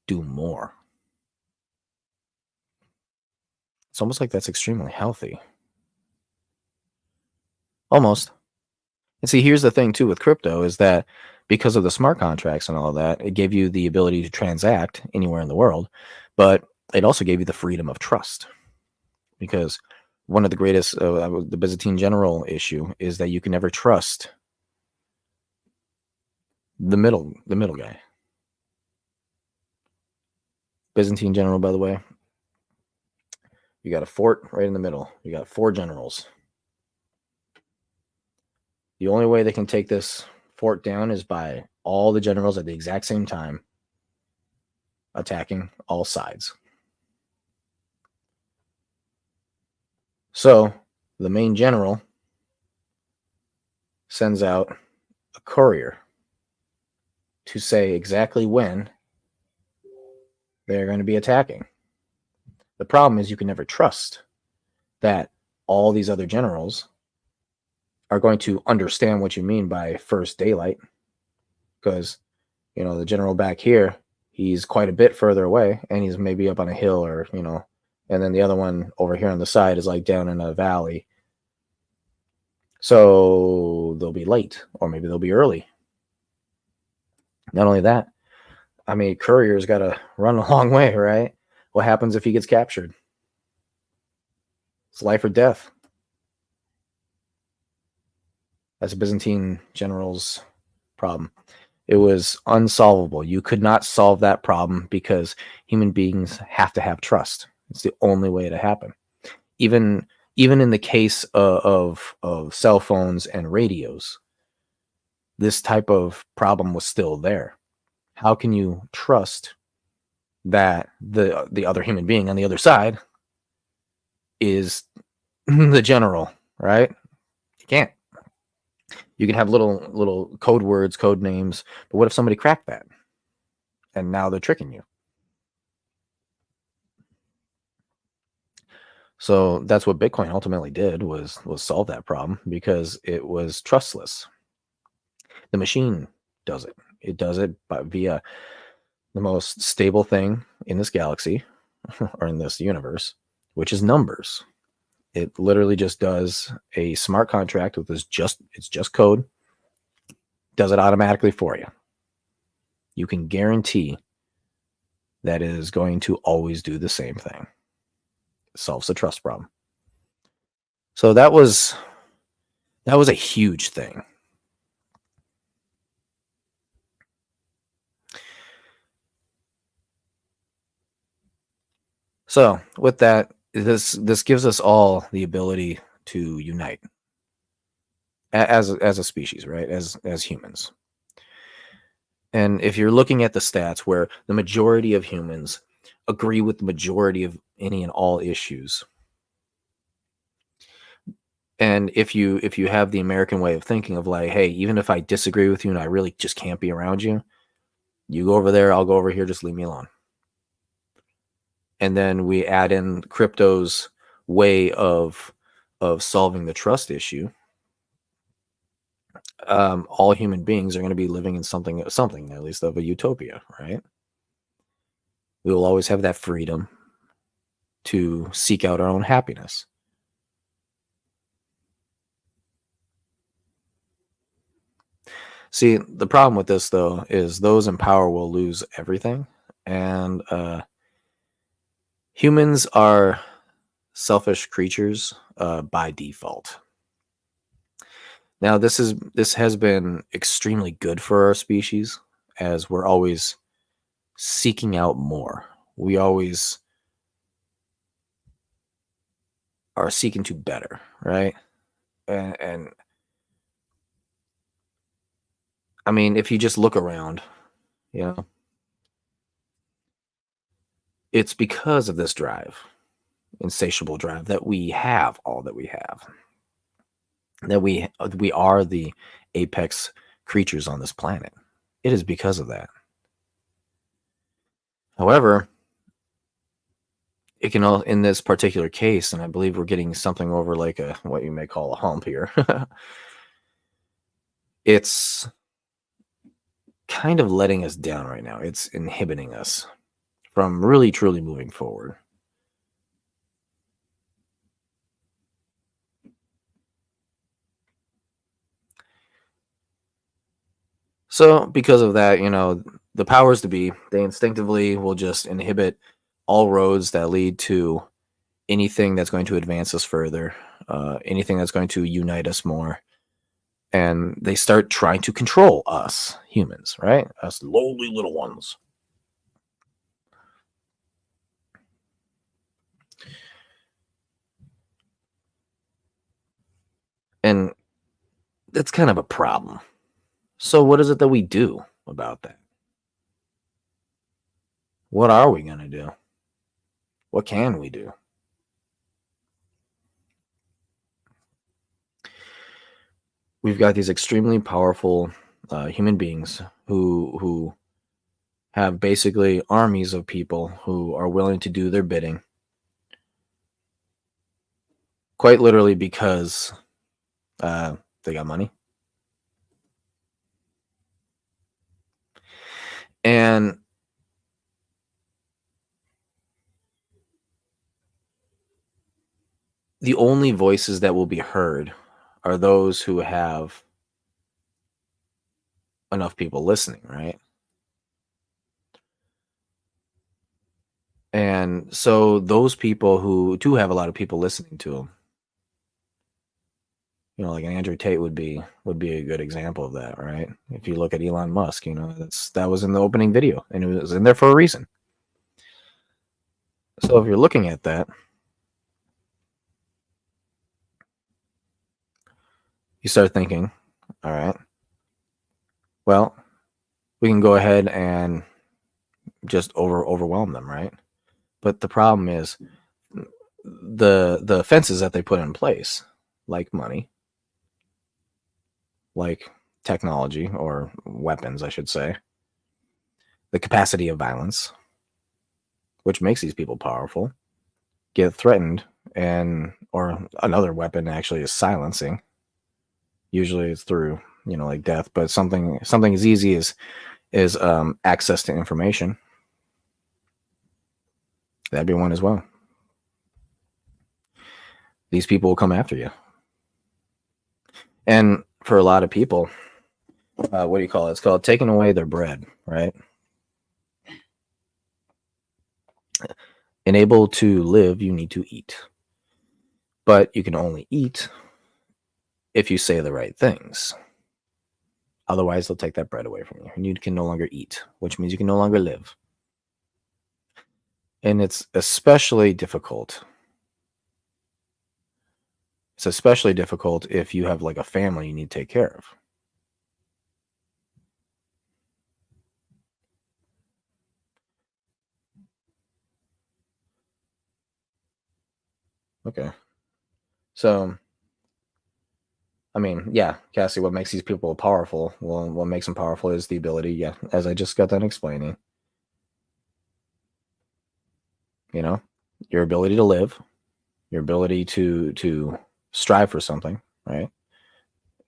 do more. It's almost like that's extremely healthy. Almost. And see, here's the thing too with crypto is that because of the smart contracts and all of that, it gave you the ability to transact anywhere in the world, but it also gave you the freedom of trust. Because one of the greatest, the Byzantine general issue is that you can never trust the middle guy. Byzantine general, by the way, you got a fort right in the middle. You got 4 generals. The only way they can take this fort down is by all the generals at the exact same time attacking all sides. So the main general sends out a courier to say exactly when they're going to be attacking. The problem is you can never trust that all these other generals are going to understand what you mean by first daylight, because the general back here, he's quite a bit further away and he's maybe up on a hill, or and then the other one over here on the side is like down in a valley. So they'll be late, or maybe they'll be early. Not only that, I mean, courier's got to run a long way, right? What happens if he gets captured? It's life or death. That's a Byzantine general's problem. It was unsolvable. You could not solve that problem because human beings have to have trust. It's the only way to happen. Even in the case of cell phones and radios, this type of problem was still there. How can you trust that the other human being on the other side is the general, right? You can't. You can have little code words, code names, but what if somebody cracked that? And now they're tricking you. So that's what Bitcoin ultimately did was solve that problem because it was trustless. The machine does it. It does it via the most stable thing in this galaxy or in this universe, which is numbers. It literally just does a smart contract with it's just code, does it automatically for you. You can guarantee that it is going to always do the same thing. It solves the trust problem. So that was a huge thing. So with that, this gives us all the ability to unite as a species, right? As humans. And if you're looking at the stats where the majority of humans agree with the majority of any and all issues, and if you have the American way of thinking of like, hey, even if I disagree with you and I really just can't be around you, you go over there, I'll go over here, just leave me alone. And then we add in crypto's way of solving the trust issue. All human beings are going to be living in something at least of a utopia, right? We will always have that freedom to seek out our own happiness. See, the problem with this though is those in power will lose everything, and humans are selfish creatures by default. Now, this has been extremely good for our species, as we're always seeking out more. We always are seeking to better, right? And I mean, if you just look around, you know, it's because of this drive, insatiable drive, that we have all that we have. That we are the apex creatures on this planet. It is because of that. However, it can all, in this particular case, and I believe we're getting something over like what you may call a hump here. It's kind of letting us down right now. It's inhibiting us from really truly moving forward. So because of that, you know, the powers to be, they instinctively will just inhibit all roads that lead to anything that's going to advance us further, anything that's going to unite us more. And they start trying to control us humans, right? Us lowly little ones. And that's kind of a problem. So what is it that we do about that? What are we going to do? What can we do? We've got these extremely powerful human beings who have basically armies of people who are willing to do their bidding. Quite literally because they got money. And the only voices that will be heard are those who have enough people listening, right? And so those people who do have a lot of people listening to them, you know, like an Andrew Tate would be a good example of that, right? If you look at Elon Musk, you know, that was in the opening video, and it was in there for a reason. So if you're looking at that, you start thinking, all right, well, we can go ahead and just overwhelm them, right? But the problem is the fences that they put in place, like money, like technology or weapons, I should say, the capacity of violence, which makes these people powerful, get threatened and or another weapon actually is silencing. Usually it's through, like death, but something as easy as access to information. That'd be one as well. These people will come after you. And for a lot of people, what do you call it? It's called taking away their bread, right? Unable to live, you need to eat. But you can only eat if you say the right things. Otherwise, they'll take that bread away from you, and you can no longer eat, which means you can no longer live. And it's especially difficult. It's especially difficult if you have like a family you need to take care of. Okay. So, I mean, yeah, Cassie, what makes these people powerful? Well, what makes them powerful is the ability, yeah, as I just got done explaining. Your ability to live, your ability to strive for something, right?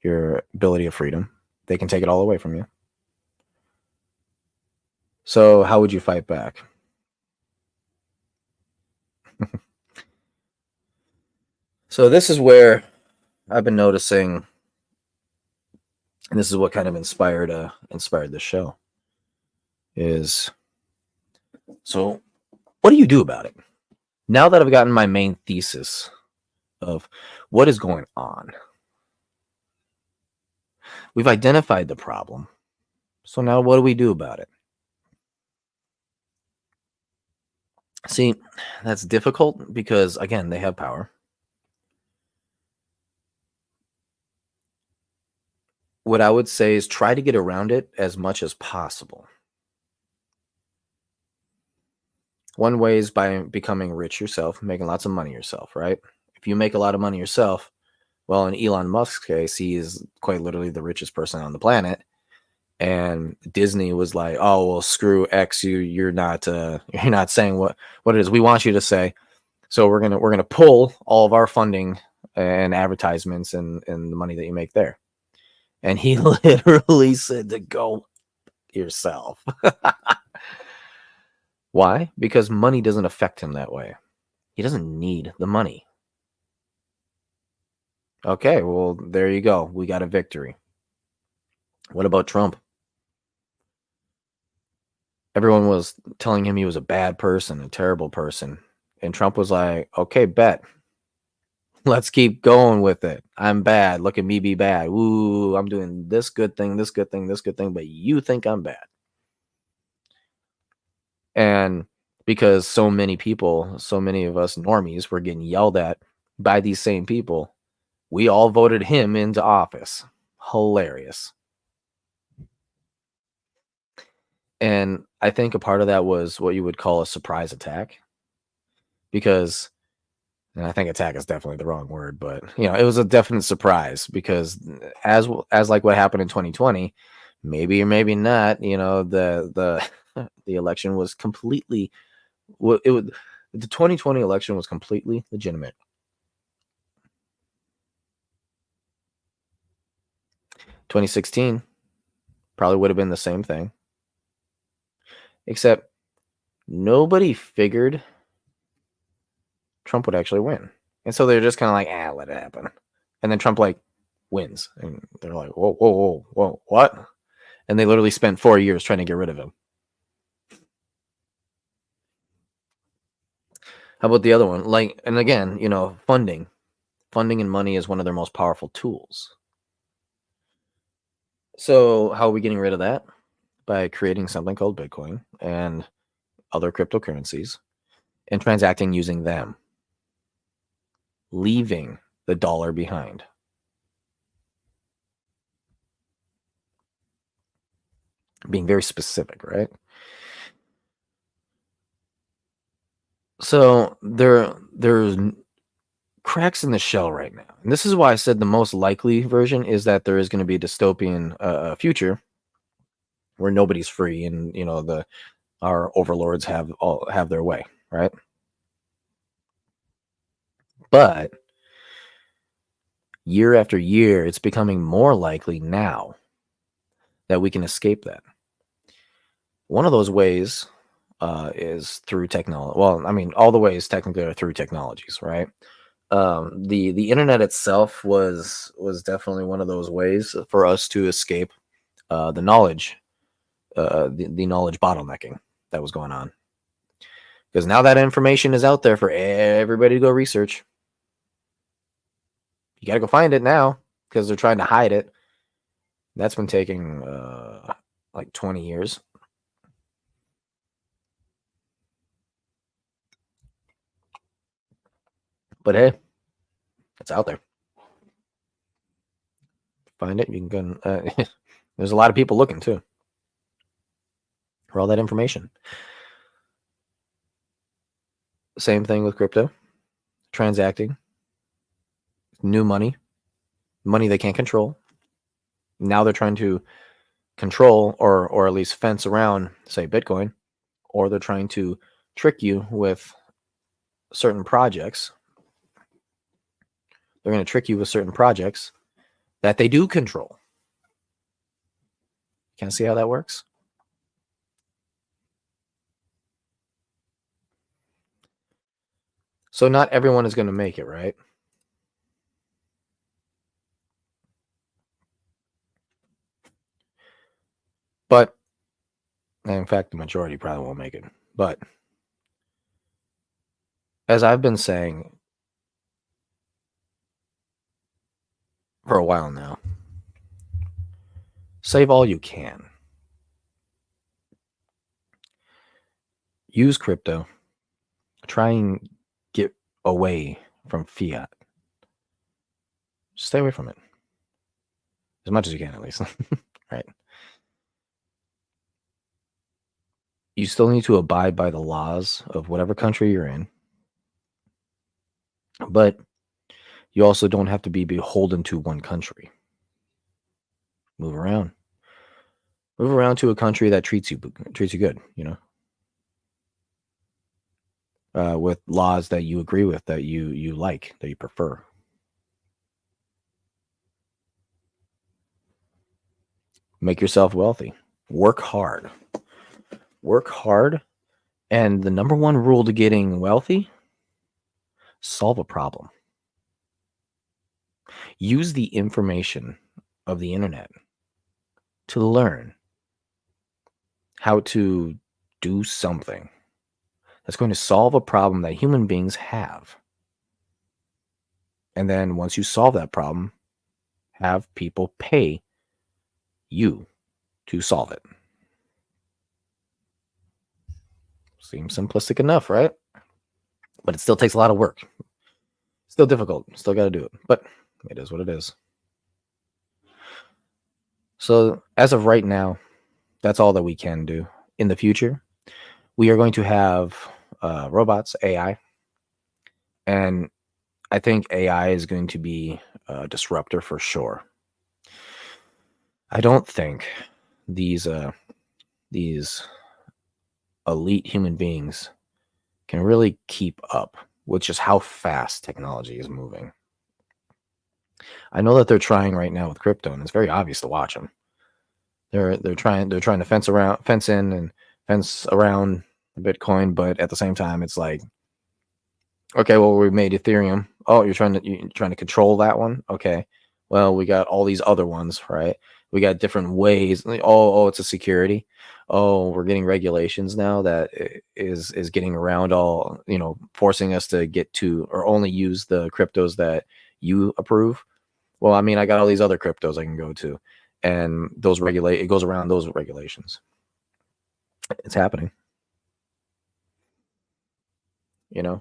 Your ability of freedom. They can take it all away from you. So how would you fight back? So this is where I've been noticing, and this is what kind of inspired the show, is, so what do you do about it? Now that I've gotten my main thesis of what is going on, we've identified the problem. So now what do we do about it? See, that's difficult because, again, they have power. What I would say is try to get around it as much as possible. One way is by becoming rich yourself, making lots of money yourself, right? If you make a lot of money yourself, well, in Elon Musk's case, he is quite literally the richest person on the planet. And Disney was like, "Oh, well, screw X, you're not saying what it is we want you to say. So we're gonna pull all of our funding and advertisements and the money that you make there." And he literally said to go yourself. Why? Because money doesn't affect him that way. He doesn't need the money. Okay, well, there you go. We got a victory. What about Trump? Everyone was telling him he was a bad person, a terrible person. And Trump was like, okay, bet. Let's keep going with it. I'm bad. Look at me be bad. Ooh, I'm doing this good thing, this good thing, this good thing, but you think I'm bad. And because so many people, so many of us normies were getting yelled at by these same people, we all voted him into office. Hilarious. And I think a part of that was what you would call a surprise attack. Because, and I think attack is definitely the wrong word, but it was a definite surprise because as like what happened in 2020, maybe or maybe not, the election was completely, the 2020 election was completely legitimate. 2016 probably would have been the same thing, except nobody figured Trump would actually win. And so they're just kind of like, let it happen. And then Trump wins. And they're like, whoa, what? And they literally spent 4 years trying to get rid of him. How about the other one? And again, funding. Funding and money is one of their most powerful tools. So how are we getting rid of that? By creating something called Bitcoin and other cryptocurrencies and transacting using them. Leaving the dollar behind. Being very specific, right? So there's cracks in the shell right now. And this is why I said the most likely version is that there is going to be a dystopian future where nobody's free and our overlords have their way, right? But year after year, it's becoming more likely now that we can escape that. One of those ways is through technology. Well, I mean, all the ways technically are through technologies, right? The internet itself was definitely one of those ways for us to escape the knowledge bottlenecking that was going on. Because now that information is out there for everybody to go research. You got to go find it now because they're trying to hide it. That's been taking like 20 years. But hey, it's out there. Find it. You can go. There's a lot of people looking too for all that information. Same thing with crypto. Transacting. New money. Money they can't control. Now they're trying to control or at least fence around, say, Bitcoin. Or they're trying to trick you with certain projects. They're going to trick you with certain projects that they do control. Can I see how that works? So not everyone is going to make it, right? But, and in fact, the majority probably won't make it. But, as I've been saying for a while now, save all you can. Use crypto. Try and get away from fiat. Just stay away from it. As much as you can, at least. Right? You still need to abide by the laws of whatever country you're in. But you also don't have to be beholden to one country. Move around. Move around to a country that treats you good, you know. With laws that you agree with, that you like, that you prefer. Make yourself wealthy. Work hard. Work hard. And the number one rule to getting wealthy, solve a problem. Use the information of the internet to learn how to do something that's going to solve a problem that human beings have. And then once you solve that problem, have people pay you to solve it. Seems simplistic enough, right? But it still takes a lot of work. Still difficult. Still got to do it. But it is what it is. So as of right now, that's all that we can do. In the future, we are going to have robots, AI. And I think AI is going to be a disruptor for sure. I don't think these elite human beings can really keep up with just how fast technology is moving. I know that they're trying right now with crypto, and it's very obvious to watch them. They're trying to fence in and fence around Bitcoin, but at the same time, it's like, okay, well, we made Ethereum. Oh, you're trying to control that one? Okay. Well, we got all these other ones, right? We got different ways. Oh, it's a security. Oh, we're getting regulations now that is getting around all, forcing us to get to or only use the cryptos that you approve. Well, I mean, I got all these other cryptos I can go to, and it goes around those regulations. It's happening. I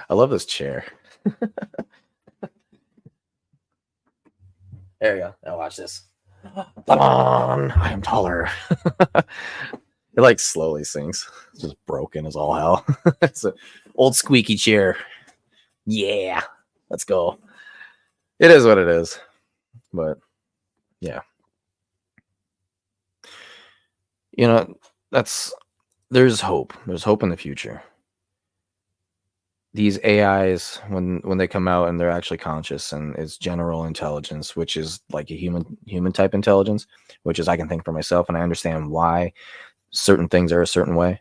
love this chair. There you go. Now watch this. Come on, I am taller. It like slowly sinks. It's just broken as all hell. It's an old squeaky chair. Yeah, let's go. It is what it is. But yeah. There's hope. There's hope in the future. these AIs, when they come out and they're actually conscious and it's general intelligence, which is like a human type intelligence, which is I can think for myself and I understand why certain things are a certain way.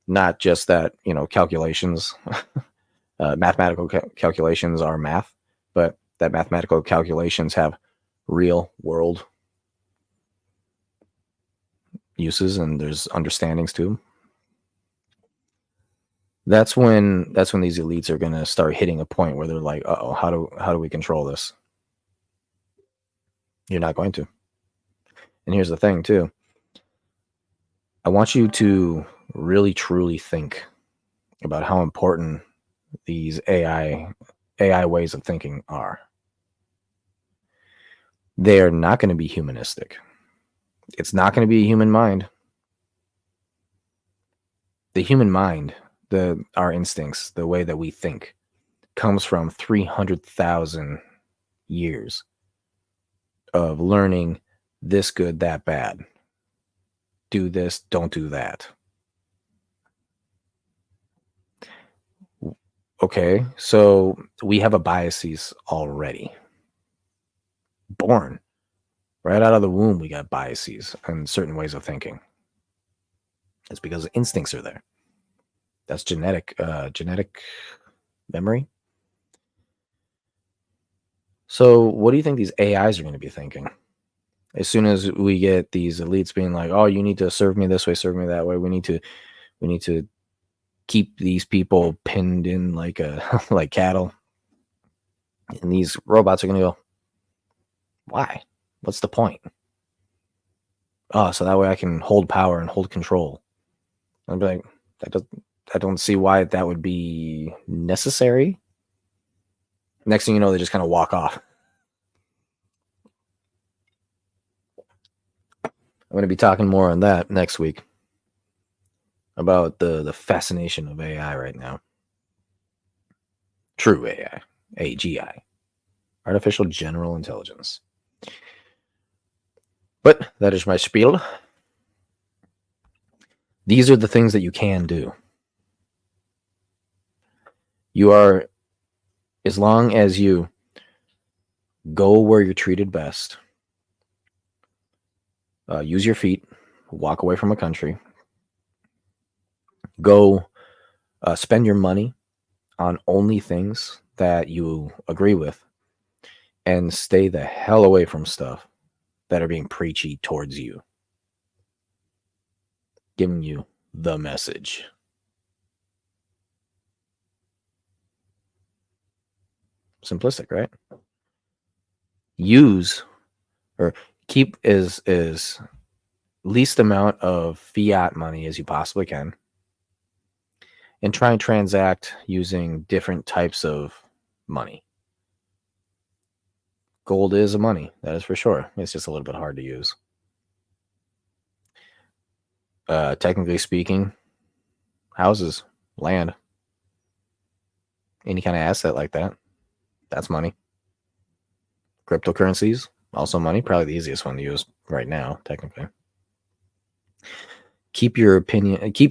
Not just that, calculations, mathematical calculations are math, but that mathematical calculations have real world uses and there's understandings to them. That's when these elites are going to start hitting a point where they're like, uh-oh, how do we control this? You're not going to. And here's the thing too. I want you to really truly think about how important these AI ways of thinking are. They are not going to be humanistic. It's not going to be a human mind. The human mind, our instincts, the way that we think, comes from 300,000 years of learning this good, that bad. Do this, don't do that. Okay, so we have a biases already. Born. Right out of the womb, we got biases and certain ways of thinking. It's because instincts are there. That's genetic memory. So what do you think these AIs are going to be thinking? As soon as we get these elites being like, oh, you need to serve me this way, serve me that way. We need to keep these people pinned in like like cattle. And these robots are going to go, why? What's the point? Oh, so that way I can hold power and hold control. I'd be like, I don't see why that would be necessary. Next thing you know, they just kind of walk off. I'm going to be talking more on that next week about the fascination of AI right now. True AI, AGI, artificial general intelligence. But that is my spiel. These are the things that you can do. You are, as long as you go where you're treated best, use your feet, walk away from a country, go spend your money on only things that you agree with, and stay the hell away from stuff that are being preachy towards you, giving you the message. Simplistic, right? Use or keep as least amount of fiat money as you possibly can, and try and transact using different types of money. Gold is a money, that is for sure. It's just a little bit hard to use. Technically speaking, houses, land, any kind of asset like that, that's money. Cryptocurrencies, also money. Probably the easiest one to use right now, technically. Keep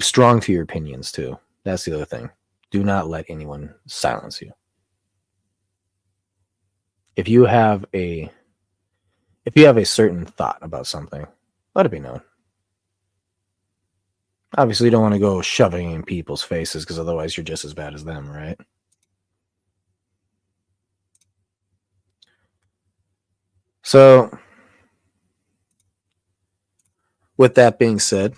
strong to your opinions too. That's the other thing. Do not let anyone silence you. If you have a certain thought about something, let it be known. Obviously, you don't want to go shoving in people's faces because otherwise you're just as bad as them, right? So, with that being said,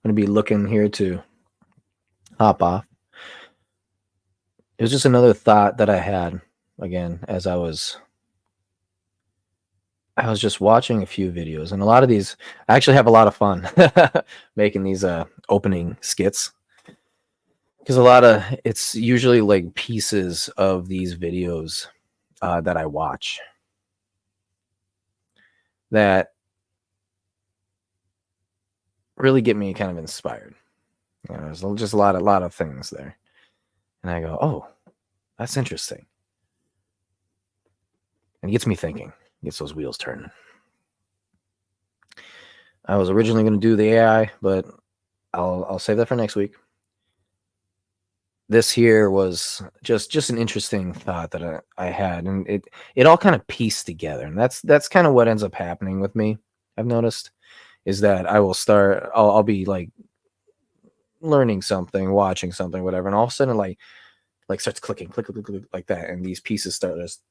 I'm going to be looking here to hop off. It was just another thought that I had, again, as I was just watching a few videos, and a lot of these, I actually have a lot of fun making these opening skits, because it's usually like pieces of these videos that I watch that really get me kind of inspired. There's just a lot of things there. And I go, oh, that's interesting. And it gets me thinking, gets those wheels turning. I was originally going to do the AI, but I'll save that for next week. This here was just an interesting thought that I had, and it all kind of pieced together, and that's kind of what ends up happening with me. I've noticed is that I'll be like learning something, watching something, whatever, and all of a sudden like starts clicking, click, click, click, like that, and these pieces start just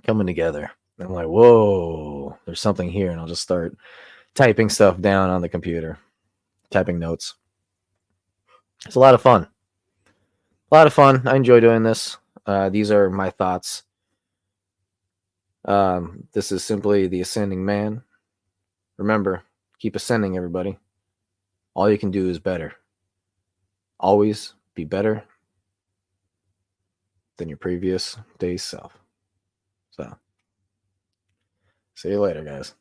coming together. And I'm like, whoa, there's something here, and I'll just start typing stuff down on the computer, typing notes. It's a lot of fun. A lot of fun. I enjoy doing this. These are my thoughts. This is simply the Ascending Man. Remember, keep ascending, everybody. All you can do is better. Always be better than your previous day's self. So, see you later, guys.